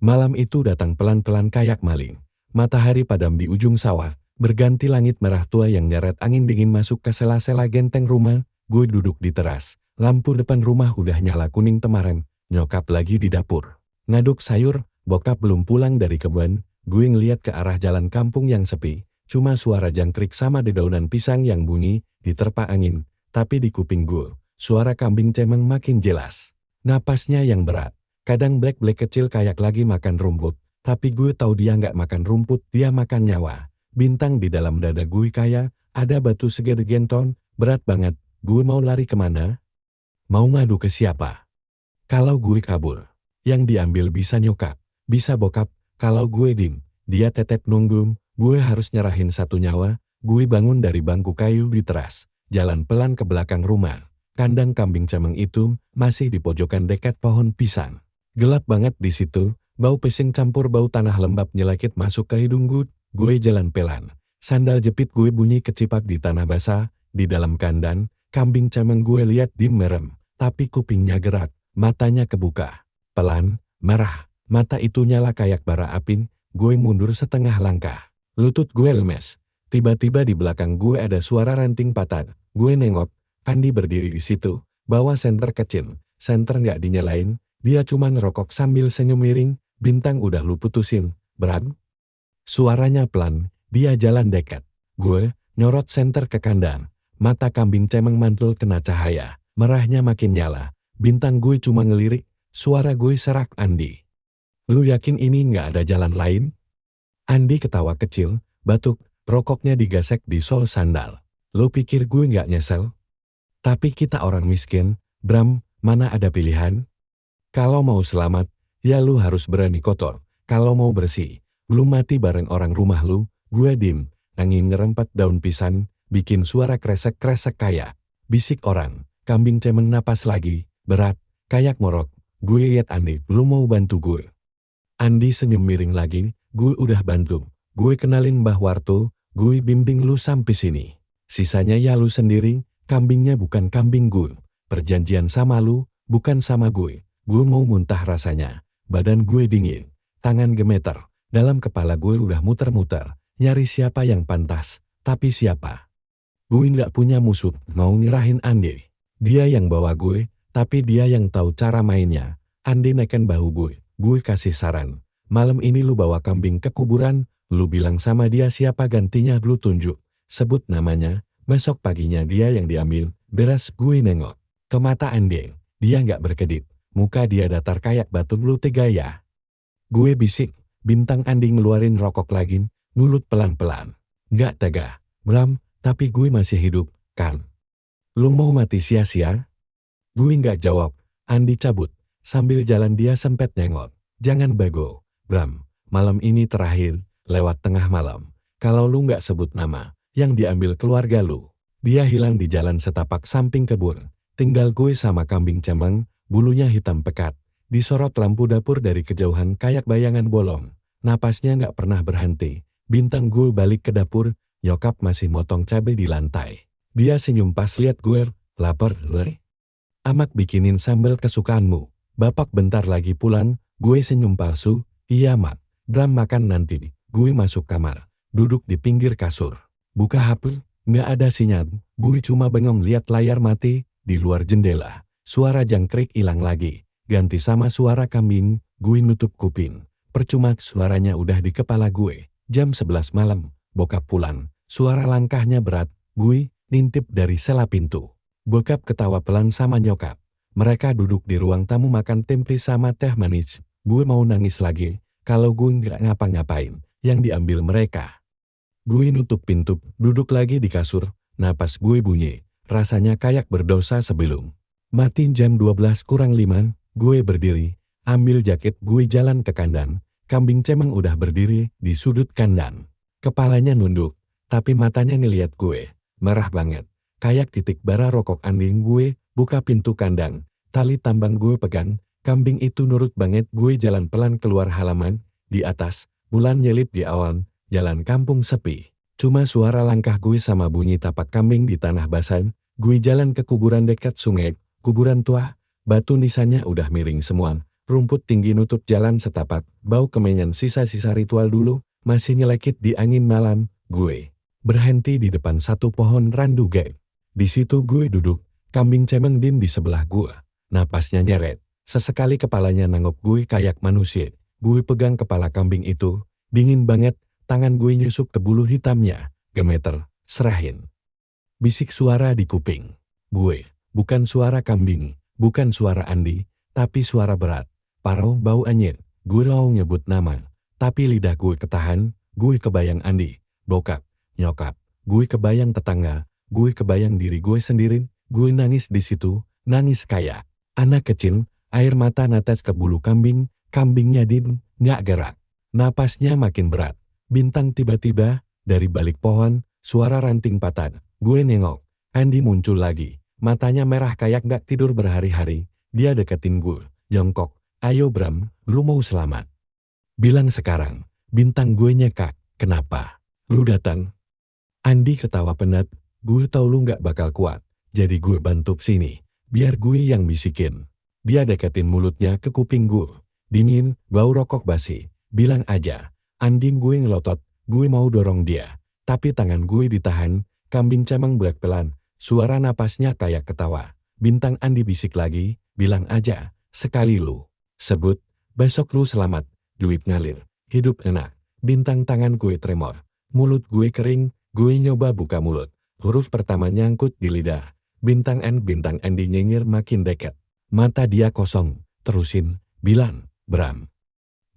Malam itu datang pelan-pelan kayak maling. Matahari padam di ujung sawah, berganti langit merah tua yang nyeret angin dingin masuk ke sela-sela genteng rumah. Gue duduk di teras, lampu depan rumah udah nyala kuning temaram, nyokap lagi di dapur. Ngaduk sayur, bokap belum pulang dari kebun, gue ngeliat ke arah jalan kampung yang sepi, cuma suara jangkrik sama dedaunan pisang yang bunyi, diterpa angin, tapi di kuping gue, suara kambing cemeng makin jelas. Napasnya yang berat, kadang black-black kecil kayak lagi makan rumput, tapi gue tahu dia nggak makan rumput, dia makan nyawa. Bintang di dalam dada gue kayak, ada batu segede genton, berat banget. Gue mau lari kemana? Mau ngadu ke siapa? Kalau gue kabur, yang diambil bisa nyokap, bisa bokap. Kalau gue dim, dia tetep nunggu, gue harus nyerahin satu nyawa. Gue bangun dari bangku kayu di teras, jalan pelan ke belakang rumah. Kandang kambing cemeng itu masih di pojokan dekat pohon pisang. Gelap banget di situ, bau pesing campur bau tanah lembab nyelekit masuk ke hidung gue. Gue jalan pelan, sandal jepit gue bunyi kecipak di tanah basah, di dalam kandang. Kambing cemeng gue lihat di merem, tapi kupingnya gerak, matanya kebuka. Pelan, merah, mata itu nyala kayak bara api, gue mundur setengah langkah. Lutut gue lemes. Tiba-tiba di belakang gue ada suara ranting patah. Gue nengok, Andi berdiri di situ, bawa senter kecil. Senter nggak dinyalain, dia cuma ngerokok sambil senyum miring. Bintang udah lu putusin, Bram? Suaranya pelan, dia jalan dekat. Gue nyorot senter ke kandang. Mata kambing cemeng mantul kena cahaya, merahnya makin nyala. Bintang gue cuma ngelirik, suara gue serak Andi. Lu yakin ini nggak ada jalan lain? Andi ketawa kecil, batuk, rokoknya digesek di sol sandal. Lu pikir gue nggak nyesel? Tapi kita orang miskin, Bram, mana ada pilihan? Kalau mau selamat, ya lu harus berani kotor. Kalau mau bersih, lu mati bareng orang rumah lu. Gue dim, angin ngerempat daun pisang. Bikin suara kresek-kresek kayak bisik orang. Kambing cemeng napas lagi, berat, kayak morok. Gue liat Andi, lu mau bantu gue. Andi senyum miring lagi, gue udah bantu. Gue kenalin Mbah Warto, gue bimbing lu sampai sini. Sisanya ya lu sendiri, kambingnya bukan kambing gue. Perjanjian sama lu, bukan sama gue. Gue mau muntah rasanya. Badan gue dingin, tangan gemeter. Dalam kepala gue udah muter-muter, nyari siapa yang pantas. Tapi siapa? Gue nggak punya musuh, mau nyerahin Andi. Dia yang bawa gue, tapi dia yang tahu cara mainnya. Andi neken bahu gue kasih saran. Malam ini lu bawa kambing ke kuburan, lu bilang sama dia siapa gantinya lu tunjuk. Sebut namanya, besok paginya dia yang diambil. Beres gue nengok ke mata Andi. Dia nggak berkedip, muka dia datar kayak batu. Lu tega ya? Gue bisik, bintang Andi ngeluarin rokok lagi, mulut pelan-pelan. Nggak tega, Bram, tapi gue masih hidup, kan? Lu mau mati sia-sia? Gue nggak jawab. Andi cabut. Sambil jalan dia sempet nyengot. Jangan bego, Bram. Malam ini terakhir, lewat tengah malam. Kalau lu nggak sebut nama, yang diambil keluarga lu. Dia hilang di jalan setapak samping kebun. Tinggal gue sama kambing cemeng, bulunya hitam pekat. Disorot lampu dapur dari kejauhan kayak bayangan bolong. Napasnya nggak pernah berhenti. Bintang gue balik ke dapur, nyokap masih motong cabai di lantai. Dia senyum pas liat gue, lapar, le? Amak bikinin sambal kesukaanmu. Bapak bentar lagi pulang, gue senyum palsu. Iya mak, Bram makan nanti. Gue masuk kamar, duduk di pinggir kasur. Buka HP, nggak ada sinyal. Gue cuma bengong liat layar mati, di luar jendela. Suara jangkrik hilang lagi, ganti sama suara kambing. Gue nutup kuping. Percuma suaranya udah di kepala gue. Jam 11 malam, bokap pulang. Suara langkahnya berat, gue nintip dari sela pintu. Bokap ketawa pelan sama nyokap. Mereka duduk di ruang tamu makan tempe sama teh manis. Gue mau nangis lagi, kalau gue nggak ngapa-ngapain, yang diambil mereka. Gue nutup pintu, duduk lagi di kasur, napas gue bunyi, rasanya kayak berdosa sebelum. Mati jam 12 kurang 5, gue berdiri, ambil jaket gue jalan ke kandang. Kambing cemeng udah berdiri di sudut kandang. Kepalanya nunduk, tapi matanya ngeliat gue, merah banget. Kayak titik bara rokok anjing. Gue buka pintu kandang, tali tambang gue pegang, kambing itu nurut banget. Gue jalan pelan keluar halaman, di atas, bulan nyelip di awan, jalan kampung sepi. Cuma suara langkah gue sama bunyi tapak kambing di tanah basah. Gue jalan ke kuburan dekat sungai, kuburan tua, batu nisannya udah miring semua, rumput tinggi nutup jalan setapak, bau kemenyan sisa-sisa ritual dulu, masih nyelekit di angin malam. Gue berhenti di depan satu pohon randu gede. Di situ gue duduk, kambing cemeng dim di sebelah gue. Napasnya nyeret, sesekali kepalanya nangok gue kayak manusia. Gue pegang kepala kambing itu, dingin banget, tangan gue nyusup ke bulu hitamnya, gemeter, serahin. Bisik suara di kuping. Gue, bukan suara kambing, bukan suara Andi, tapi suara berat. Paro bau anyir, gue mau nyebut nama, tapi lidah gue ketahan. Gue kebayang Andi, bokap, nyokap, gue kebayang tetangga. Gue kebayang diri gue sendiri, gue nangis di situ, nangis kayak anak kecil, air mata netes ke bulu kambing, kambingnya dim, nggak gerak. Napasnya makin berat. Bintang tiba-tiba, dari balik pohon, suara ranting patah. Gue nengok, Andi muncul lagi, matanya merah kayak nggak tidur berhari-hari. Dia deketin gue, jongkok, ayo Bram, lu mau selamat. Bilang sekarang, bintang gue nyekak, kenapa? Lu datang? Andi ketawa penat. Gue tau lu nggak bakal kuat, jadi gue bantu sini, biar gue yang bisikin. Dia deketin mulutnya ke kuping gue. Dingin, bau rokok basi. Bilang aja. Andi. Gue ngelotot, gue mau dorong dia. Tapi tangan gue ditahan, kambing cemeng belak pelan. Suara napasnya kayak ketawa. Bintang Andi bisik lagi, bilang aja, sekali lu sebut, besok lu selamat. Duit ngalir, hidup enak. Bintang tangan gue tremor. Mulut gue kering, gue nyoba buka mulut. Huruf pertama nyangkut di lidah. Bintang Andi nyinyir makin dekat. Mata dia kosong. Terusin, bilang, Bram.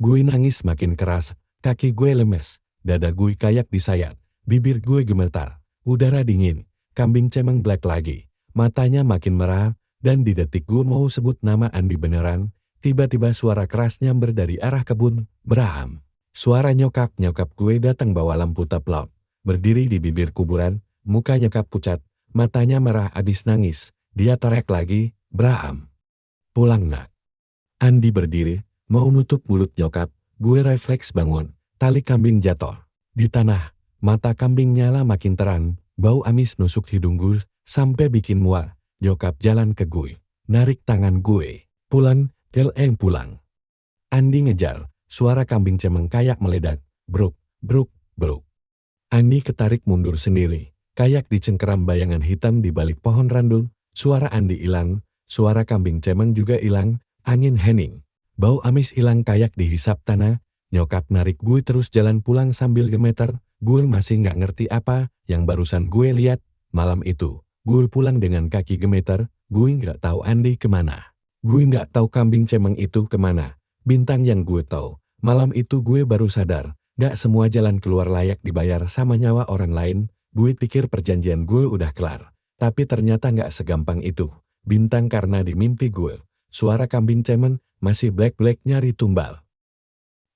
Gue nangis makin keras. Kaki gue lemes. Dada gue kayak disayat. Bibir gue gemetar. Udara dingin. Kambing cemeng black lagi. Matanya makin merah. Dan di detik gue mau sebut nama Andi beneran, tiba-tiba suara keras nyamber dari arah kebun. Bram. Suara nyokap gue datang bawa lampu taplok. Berdiri di bibir kuburan. Muka nyokap pucat, matanya merah abis nangis. Dia teriak lagi, Bram. Pulang nak. Andi berdiri, mau nutup mulut nyokap, gue refleks bangun, tali kambing jatuh. Di tanah, mata kambing nyala makin terang, bau amis nusuk hidung gue, sampai bikin mual. Nyokap jalan ke gue, narik tangan gue. Pulang, pulang. Andi ngejar, suara kambing cemeng kayak meledak, bruk, bruk, bruk. Andi ketarik mundur sendiri, kayak dicengkeram bayangan hitam di balik pohon randung. Suara Andi hilang, suara kambing cemeng juga hilang, angin hening. Bau amis hilang kayak dihisap tanah. Nyokap narik gue terus jalan pulang sambil gemeter. Gue masih nggak ngerti apa yang barusan gue lihat. Malam itu, gue pulang dengan kaki gemeter. Gue nggak tahu Andi kemana. Gue nggak tahu kambing cemeng itu kemana. Bintang yang gue tahu, malam itu gue baru sadar. Gak semua jalan keluar layak dibayar sama nyawa orang lain. Gue pikir perjanjian gue udah kelar. Tapi ternyata gak segampang itu. Bintang karena di mimpi gue. Suara kambing cemen masih black-black nyari tumbal.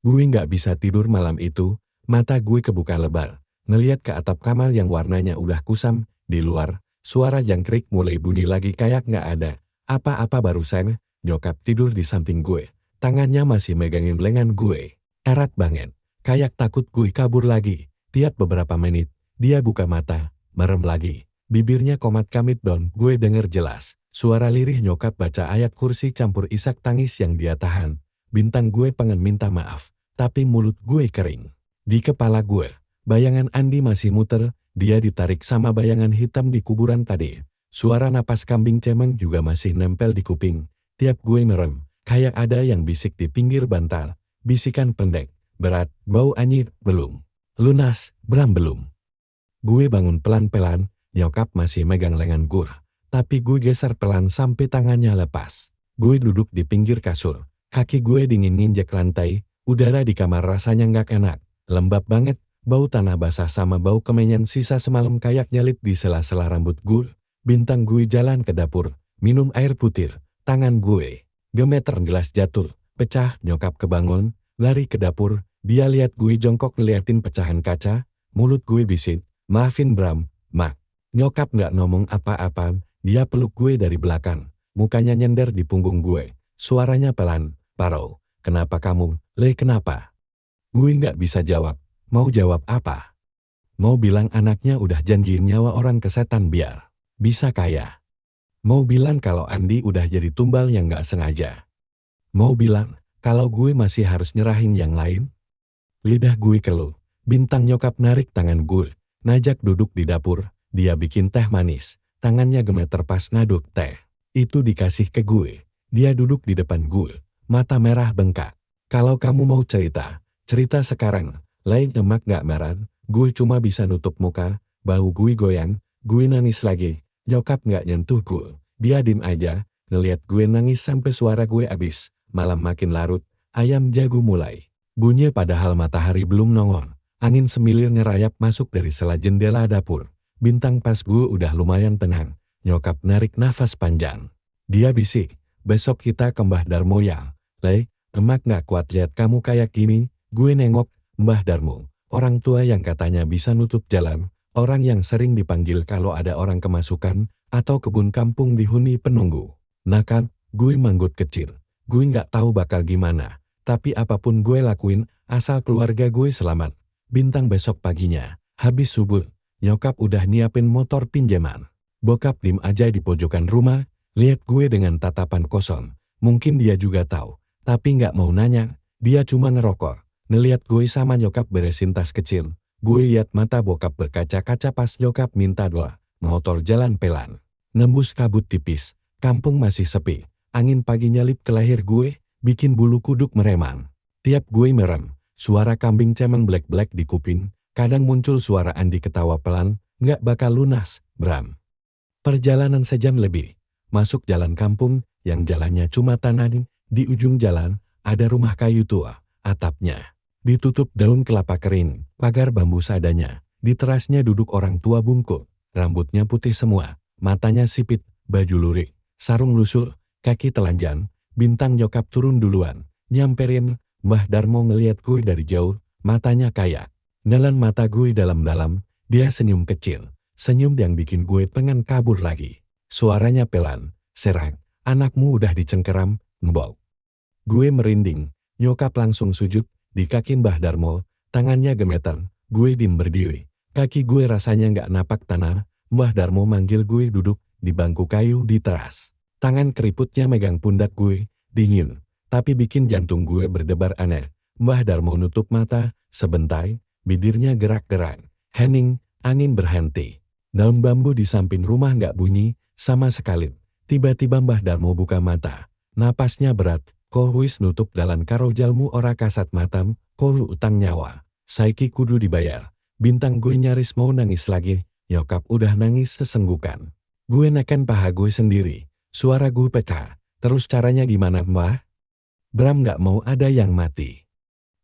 Gue gak bisa tidur malam itu. Mata gue kebuka lebar. Ngeliat ke atap kamar yang warnanya udah kusam. Di luar, suara jangkrik mulai bunyi lagi kayak gak ada apa-apa barusan. Nyokap tidur di samping gue. Tangannya masih megangin lengan gue. Erat banget. Kayak takut gue kabur lagi. Tiap beberapa menit, dia buka mata, merem lagi. Bibirnya komat kamit don. Gue denger jelas. Suara lirih nyokap baca ayat kursi campur isak tangis yang dia tahan. Bintang gue pengen minta maaf, tapi mulut gue kering. Di kepala gue, bayangan Andi masih muter. Dia ditarik sama bayangan hitam di kuburan tadi. Suara napas kambing cemeng juga masih nempel di kuping. Tiap gue merem, kayak ada yang bisik di pinggir bantal. Bisikan pendek. Berat, bau anyir, belum. Lunas, Bram belum. Gue bangun pelan-pelan, nyokap masih megang lengan gue. Tapi gue geser pelan sampai tangannya lepas. Gue duduk di pinggir kasur. Kaki gue dingin nginjek lantai. Udara di kamar rasanya nggak enak. Lembab banget, bau tanah basah sama bau kemenyan sisa semalam kayak nyelip di sela-sela rambut gue. Bintang gue jalan ke dapur, minum air putih. Tangan gue gemeter, gelas jatuh, pecah. Nyokap kebangun, lari ke dapur. Dia lihat gue jongkok ngeliatin pecahan kaca. Mulut gue bisik, maafin Bram, Mak. Nyokap nggak ngomong apa-apa. Dia peluk gue dari belakang. Mukanya nyender di punggung gue. Suaranya pelan, Paro. Kenapa kamu, Le, kenapa? Gue nggak bisa jawab. Mau jawab apa? Mau bilang anaknya udah janjiin nyawa orang ke setan biar bisa kaya. Mau bilang kalau Andi udah jadi tumbal yang nggak sengaja. Mau bilang kalau gue masih harus nyerahin yang lain. Lidah gue keluh. Bintang nyokap narik tangan gue. Najak duduk di dapur. Dia bikin teh manis. Tangannya gemeter pas ngaduk teh. Itu dikasih ke gue. Dia duduk di depan gue. Mata merah bengkak. Kalau kamu mau cerita, cerita sekarang. Lain emak gak merah. Gue cuma bisa nutup muka. Bahu gue goyang. Gue nangis lagi. Nyokap gak nyentuh gue. Dia dim aja. Ngeliat gue nangis sampai suara gue abis. Malam makin larut. Ayam jago mulai bunyi padahal matahari belum nongol. Angin semilir ngerayap masuk dari sela jendela dapur. Bintang pas gue udah lumayan tenang. Nyokap narik nafas panjang. Dia bisik, besok kita ke Mbah Darmo ya. Le, emak gak kuat lihat kamu kayak gini. Gue nengok, Mbah Darmo. Orang tua yang katanya bisa nutup jalan. Orang yang sering dipanggil kalau ada orang kemasukan. Atau kebun kampung dihuni penunggu. Nah kan, gue manggut kecil. Gue gak tahu bakal gimana. Tapi apapun gue lakuin, asal keluarga gue selamat. Bintang besok paginya, habis subuh, nyokap udah nyiapin motor pinjaman. Bokap dim aja di pojokan rumah, lihat gue dengan tatapan kosong. Mungkin dia juga tahu, tapi nggak mau nanya. Dia cuma ngerokok. Ngeliat gue sama nyokap beresin tas kecil. Gue lihat mata bokap berkaca-kaca pas nyokap minta doa. Motor jalan pelan. Nembus kabut tipis. Kampung masih sepi. Angin pagi nyalip ke leher gue. Bikin bulu kuduk meremang. Tiap gue merem, suara kambing cemeng black-black di kuping. Kadang muncul suara Andi ketawa pelan, nggak bakal lunas, Bram. Perjalanan sejam lebih. Masuk jalan kampung, yang jalannya cuma tanah. Di ujung jalan, ada rumah kayu tua, atapnya ditutup daun kelapa kering, pagar bambu seadanya. Di terasnya duduk orang tua bungkuk, rambutnya putih semua, matanya sipit, baju lurik, sarung lusuh, kaki telanjang. Bintang nyokap turun duluan, nyamperin. Mbah Darmo ngeliat gue dari jauh, matanya kayak nelan mata gue dalam-dalam. Dia senyum kecil, senyum yang bikin gue pengen kabur lagi. Suaranya pelan, serak, anakmu udah dicengkeram, Mbok. Gue merinding, nyokap langsung sujud di kaki Mbah Darmo, tangannya gemeter, gue diem berdiri. Kaki gue rasanya nggak napak tanah, Mbah Darmo manggil gue duduk di bangku kayu di teras. Tangan keriputnya megang pundak gue, dingin, tapi bikin jantung gue berdebar aneh. Mbah Darmo nutup mata, sebentar, bibirnya gerak-gerak. Hening, angin berhenti. Daun bambu di samping rumah nggak bunyi, sama sekali. Tiba-tiba Mbah Darmo buka mata. Napasnya berat, ko wis nutup dalan karo jalmu ora kasat matam, ko utang nyawa. Saiki kudu dibayar. Bintang gue nyaris mau nangis lagi, nyokap udah nangis sesenggukan. Gue neken paha gue sendiri, suara gue pecah. Terus caranya gimana Mbah? Bram nggak mau ada yang mati.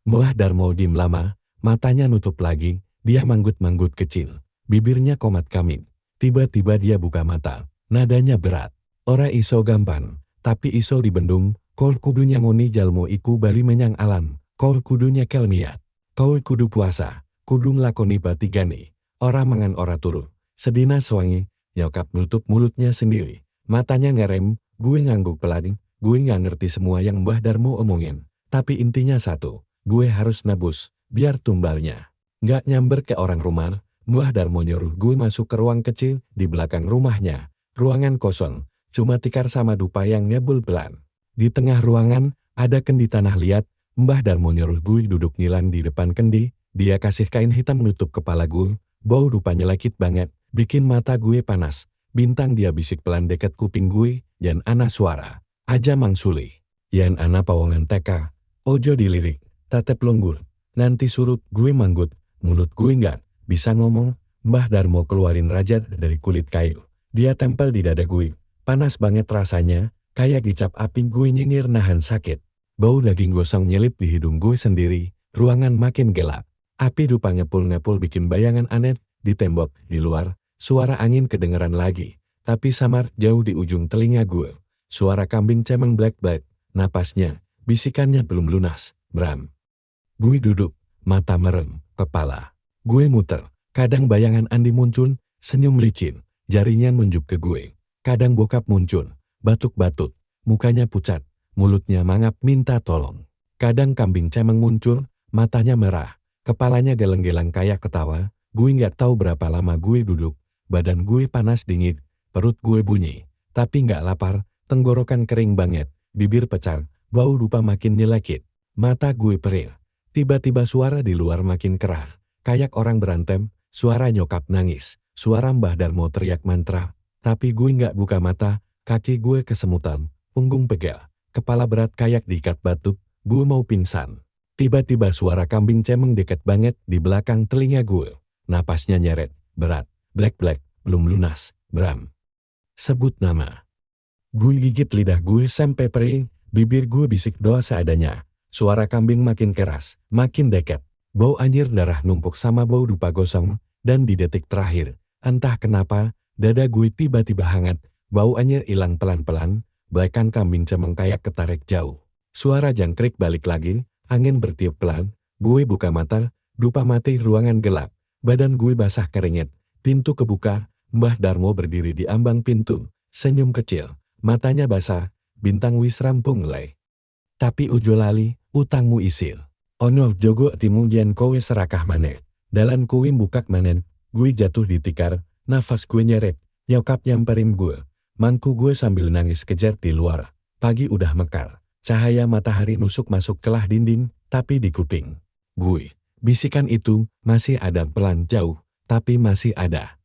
Mbah Darmo dim lama, matanya nutup lagi, dia manggut-manggut kecil. Bibirnya komat kamit. Tiba-tiba dia buka mata, nadanya berat. Ora iso gampang, tapi iso dibendung, kol kudunya ngoni jalmo iku bali menyang alam, kol kudunya kelmiat. Kau kudu puasa, kudu nglakoni batigane, ora mangan ora turu. Sedina sewangi, nyokap nutup mulutnya sendiri. Matanya ngerem, gue ngangguk pelan, gue nggak ngerti semua yang Mbah Darmo omongin. Tapi intinya satu, gue harus nebus, biar tumbalnya. Nggak nyamber ke orang rumah, Mbah Darmo nyuruh gue masuk ke ruang kecil di belakang rumahnya. Ruangan kosong, cuma tikar sama dupa yang ngebul pelan. Di tengah ruangan, ada kendi tanah liat, Mbah Darmo nyuruh gue duduk ngilang di depan kendi, dia kasih kain hitam menutup kepala gue, bau dupa nyelekit banget, bikin mata gue panas. Bintang dia bisik pelan dekat kuping gue, yan ana suara, aja Mang Suli. Yan ana pawongan teka, ojo dilirik, tatep longgur, nanti surut gue manggut, mulut gue nggak bisa ngomong. Mbah Darmo keluarin rajat dari kulit kayu, dia tempel di dada gue, panas banget rasanya, kayak dicap api. Gue nyengir nahan sakit. Bau daging gosong nyelip di hidung gue sendiri, ruangan makin gelap. Api dupa ngepul-ngepul bikin bayangan aneh di tembok, di luar, suara angin kedengeran lagi. Tapi samar jauh di ujung telinga gue. Suara kambing cemeng black-black, napasnya, bisikannya belum lunas, Bram. Gue duduk, mata merem, kepala. Gue muter, kadang bayangan Andi muncul, senyum licin, jarinya nunjuk ke gue. Kadang bokap muncul, batuk-batuk, mukanya pucat. Mulutnya mangap minta tolong. Kadang kambing cemeng muncul, matanya merah, kepalanya geleng-geleng kayak ketawa. Gue nggak tahu berapa lama gue duduk, badan gue panas dingin, perut gue bunyi, tapi nggak lapar, tenggorokan kering banget, bibir pecah, bau dupa makin nyelekit, mata gue perih. Tiba-tiba suara di luar makin keras, kayak orang berantem, suara nyokap nangis, suara Mbah Darmo teriak mantra, tapi gue nggak buka mata, kaki gue kesemutan, punggung pegal. Kepala berat kayak diikat batu, gue mau pingsan. Tiba-tiba suara kambing cemeng dekat banget di belakang telinga gue. Napasnya nyeret, berat, black-black, belum lunas, Bram. Sebut nama. Gue gigit lidah gue sampai perih, bibir gue bisik doa seadanya. Suara kambing makin keras, makin dekat. Bau anjir darah numpuk sama bau dupa gosong, dan di detik terakhir, entah kenapa, dada gue tiba-tiba hangat, bau anjir hilang pelan-pelan. Belakang kambing cemeng kayak ketarik jauh. Suara jangkrik balik lagi, angin bertiup pelan, gue buka mata, dupa mati ruangan gelap, badan gue basah keringet, pintu kebuka, Mbah Darmo berdiri di ambang pintu, senyum kecil, matanya basah, bintang wis rampung lay. Tapi ujo lali, utangmu isil. Ono jogo timu jen kowe serakah manen, dalan kuwi bukak manen, gue jatuh di tikar, nafas gue nyeret, nyokap nyamperin gue. Mangku gue sambil nangis kejar di luar. Pagi udah mekar. Cahaya matahari nusuk masuk celah dinding, tapi di kuping gue. Bisikan itu masih ada pelan jauh, tapi masih ada.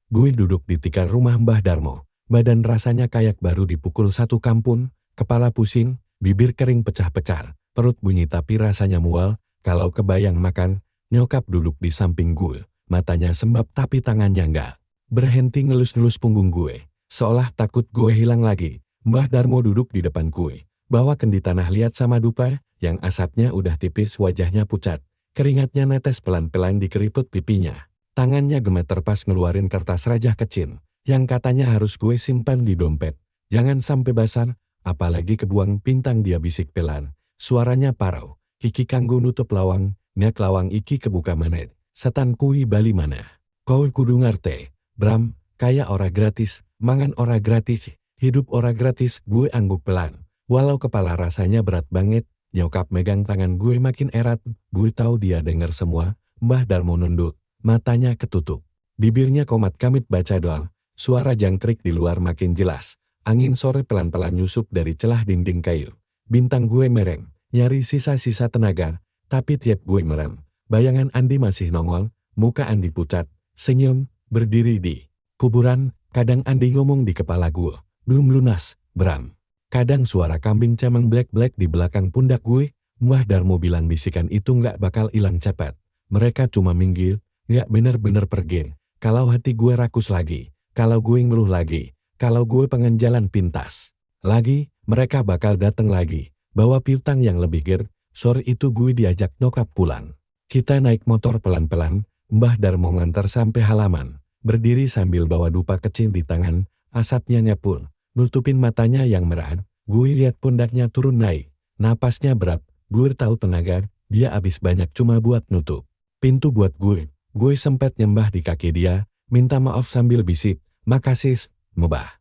Gue duduk di tikar rumah Mbah Darmo. Badan rasanya kayak baru dipukul satu kampung, kepala pusing, bibir kering pecah-pecah, perut bunyi tapi rasanya mual. Kalau kebayang makan, nyokap duduk di samping gue. Matanya sembab tapi tangannya enggak. Berhenti ngelus-ngelus punggung gue. Seolah takut gue hilang lagi, Mbah Darmo duduk di depan gue, bawa kendi tanah liat sama dupa, yang asapnya udah tipis, wajahnya pucat, keringatnya netes pelan-pelan di keriput pipinya. Tangannya gemeter pas ngeluarin kertas rajah kecil, yang katanya harus gue simpan di dompet. Jangan sampai basah, apalagi kebuang pintang dia bisik pelan. Suaranya parau, iki kanggo nutup lawang, nyak lawang iki kebuka manet, setan kui bali mana. Kau kudu ngarte, Bram, kaya ora gratis. Mangan ora gratis, hidup ora gratis, gue angguk pelan. Walau kepala rasanya berat banget, nyokap megang tangan gue makin erat. Gue tahu dia dengar semua. Mbah Darmo nunduk, matanya ketutup. Bibirnya komat kamit baca doa. Suara jangkrik di luar makin jelas. Angin sore pelan-pelan nyusup dari celah dinding kayu. Bintang gue mereng, nyari sisa-sisa tenaga. Tapi tiap gue merem, bayangan Andi masih nongol. Muka Andi pucat, senyum, berdiri di kuburan. Kadang Andi ngomong di kepala gue, belum lunas, Bram. Kadang suara kambing cemeng blek-blek di belakang pundak gue. Mbah Darmo bilang bisikan itu nggak bakal hilang cepat. Mereka cuma minggir, nggak bener-bener pergi. Kalau hati gue rakus lagi, kalau gue ngeluh lagi, kalau gue pengen jalan pintas lagi, mereka bakal datang lagi. Bawa piutang yang lebih ger. Sore itu gue diajak nyokap pulang. Kita naik motor pelan-pelan. Mbah Darmo ngantar sampai halaman. Berdiri sambil bawa dupa kecil di tangan. Asapnya nyapur, nutupin matanya yang merah. Gue lihat pundaknya turun naik. Napasnya berat. Gue tahu tenaga dia habis banyak cuma buat nutup pintu buat gue. Gue sempat nyembah di kaki dia, minta maaf sambil bisik, makasih, Mbah.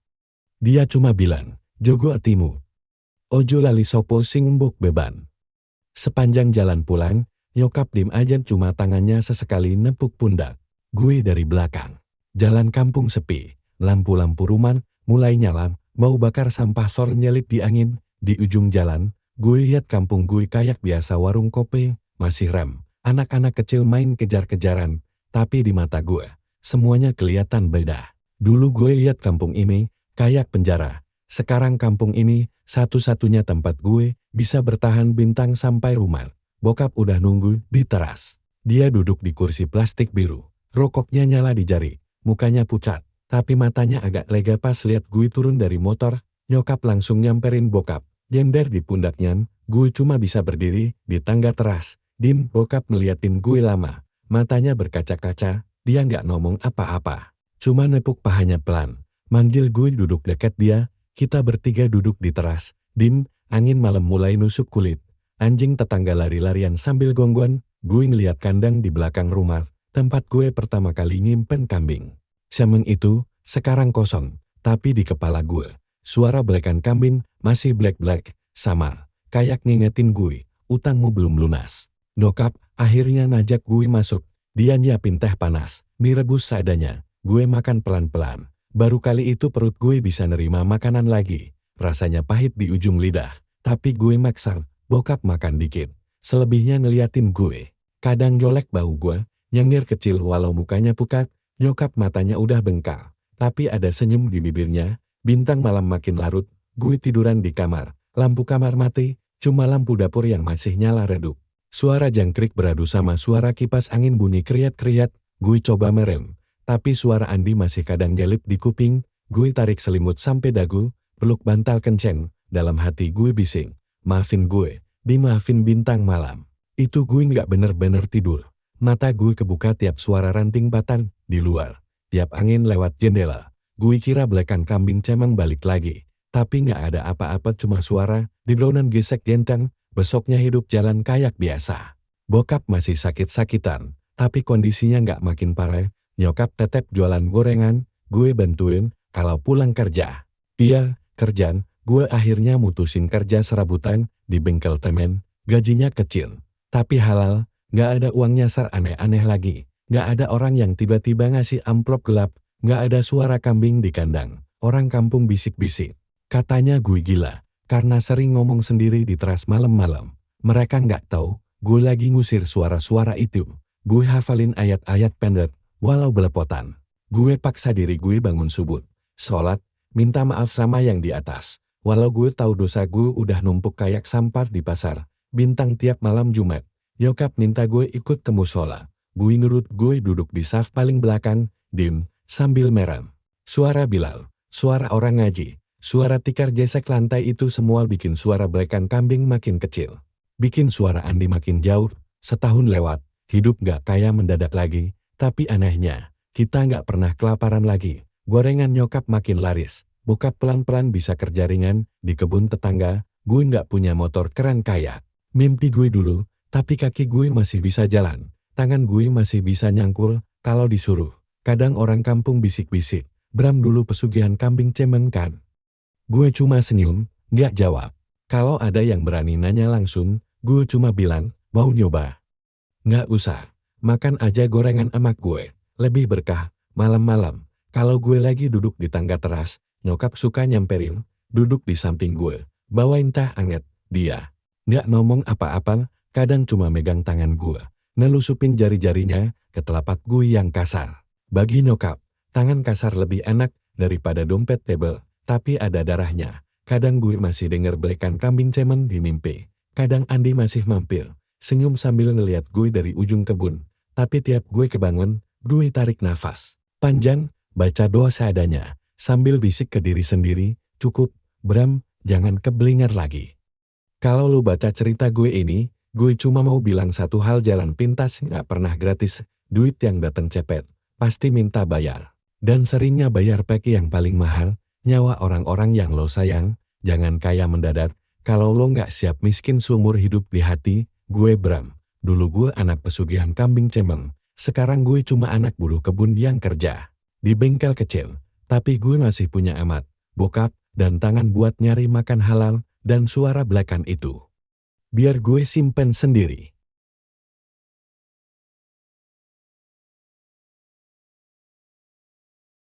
Dia cuma bilang, jogo atimu. Ojo lali sopo sing mbok beban. Sepanjang jalan pulang, nyokap dim aja cuma tangannya sesekali nepuk pundak. Gue dari belakang. Jalan kampung sepi, lampu-lampu rumah mulai nyala, mau bakar sampah sor nyelip di angin. Di ujung jalan, gue lihat kampung gue kayak biasa warung kopi, masih rem. Anak-anak kecil main kejar-kejaran, tapi di mata gue, semuanya kelihatan beda. Dulu gue lihat kampung ini, kayak penjara. Sekarang kampung ini, satu-satunya tempat gue, bisa bertahan bintang sampai rumah. Bokap udah nunggu di teras. Dia duduk di kursi plastik biru. Rokoknya nyala di jari, mukanya pucat. Tapi matanya agak lega pas lihat gue turun dari motor. Nyokap langsung nyamperin bokap. Gender di pundaknya, gue cuma bisa berdiri di tangga teras. Dim, bokap ngeliatin gue lama. Matanya berkaca-kaca, dia nggak ngomong apa-apa. Cuma nepuk pahanya pelan. Manggil gue duduk dekat dia, kita bertiga duduk di teras. Dim, angin malam mulai nusuk kulit. Anjing tetangga lari-larian sambil gonggon. Gue ngeliat kandang di belakang rumah, tempat gue pertama kali nyimpen kambing. Siang itu, sekarang kosong, tapi di kepala gue, suara belekan kambing masih black-black, samar. Kayak ngingetin gue, utangmu belum lunas. Dokap akhirnya ngajak gue masuk. Dia nyiapin teh panas, mie rebus seadanya. Gue makan pelan-pelan. Baru kali itu perut gue bisa nerima makanan lagi. Rasanya pahit di ujung lidah. Tapi gue maksa, bokap makan dikit. Selebihnya ngeliatin gue. Kadang jolek bau gue, nyengir kecil walau mukanya pucat. Nyokap matanya udah bengkak. Tapi ada senyum di bibirnya. Bintang malam makin larut. Gue tiduran di kamar. Lampu kamar mati, cuma lampu dapur yang masih nyala redup. Suara jangkrik beradu sama suara kipas angin bunyi kriat-kriat. Gue coba merem, tapi suara Andi masih kadang nyelip di kuping. Gue tarik selimut sampai dagu, peluk bantal kenceng. Dalam hati gue bising, maafin gue, dimaafin bintang malam. Itu gue nggak bener-bener tidur. Mata gue kebuka tiap suara ranting batang di luar. Tiap angin lewat jendela. Gue kira belekan kambing cemang balik lagi. Tapi nggak ada apa-apa, cuma suara dedaunan gesek jentang. Besoknya hidup jalan kayak biasa. Bokap masih sakit-sakitan, tapi kondisinya nggak makin parah. Nyokap tetep jualan gorengan, gue bantuin kalau pulang kerja. Iya, kerjaan, gue akhirnya mutusin kerja serabutan di bengkel temen. Gajinya kecil, tapi halal, nggak ada uang nyasar aneh-aneh lagi. Nggak ada orang yang tiba-tiba ngasih amplop gelap, nggak ada suara kambing di kandang. Orang kampung bisik-bisik. Katanya gue gila. Karena sering ngomong sendiri di teras malam-malam. Mereka nggak tahu, gue lagi ngusir suara-suara itu. Gue hafalin ayat-ayat pendek, walau belepotan. Gue paksa diri gue bangun subuh, sholat, minta maaf sama yang di atas. Walau gue tahu dosa gue udah numpuk kayak sampah di pasar. Bintang tiap malam Jumat, nyokap minta gue ikut ke musola. Gue nurut, gue duduk di saf paling belakang, dim, sambil merem. Suara Bilal, suara orang ngaji. Suara tikar gesek lantai itu semua bikin suara belekan kambing makin kecil. Bikin suara Andi makin jauh. Setahun lewat, hidup gak kaya mendadak lagi. Tapi anehnya, kita gak pernah kelaparan lagi. Gorengan nyokap makin laris. Bokap pelan-pelan bisa kerja ringan di kebun tetangga. Gue gak punya motor keren kaya. Mimpi gue dulu, tapi kaki gue masih bisa jalan. Tangan gue masih bisa nyangkul kalau disuruh. Kadang orang kampung bisik-bisik, Bram dulu pesugihan kambing cemeng kan? Gue cuma senyum, gak jawab. Kalau ada yang berani nanya langsung, gue cuma bilang, mau nyoba? Nggak usah. Makan aja gorengan emak gue. Lebih berkah, malam-malam. Kalau gue lagi duduk di tangga teras, nyokap suka nyamperin, duduk di samping gue. Bawain teh anget, dia. Nggak ngomong apa-apa, kadang cuma megang tangan gue. Nelusupin jari-jarinya ke telapak gue yang kasar. Bagi nyokap, tangan kasar lebih enak daripada dompet tebel, tapi ada darahnya. Kadang gue masih denger belekan kambing cemen di mimpi. Kadang Andi masih mampir, senyum sambil ngeliat gue dari ujung kebun. Tapi tiap gue kebangun, gue tarik nafas panjang, baca doa seadanya, sambil bisik ke diri sendiri, cukup, Bram, jangan keblinger lagi. Kalau lu baca cerita gue ini, gue cuma mau bilang satu hal, jalan pintas nggak pernah gratis, duit yang datang cepet, pasti minta bayar. Dan seringnya bayar pakai yang paling mahal, nyawa orang-orang yang lo sayang, jangan kaya mendadak, kalau lo nggak siap miskin seumur hidup di hati, gue Bram. Dulu gue anak pesugihan kambing cemeng, sekarang gue cuma anak buruh kebun yang kerja di bengkel kecil, tapi gue masih punya amat, bokap, dan tangan buat nyari makan halal, dan suara belakan itu biar gue simpen sendiri.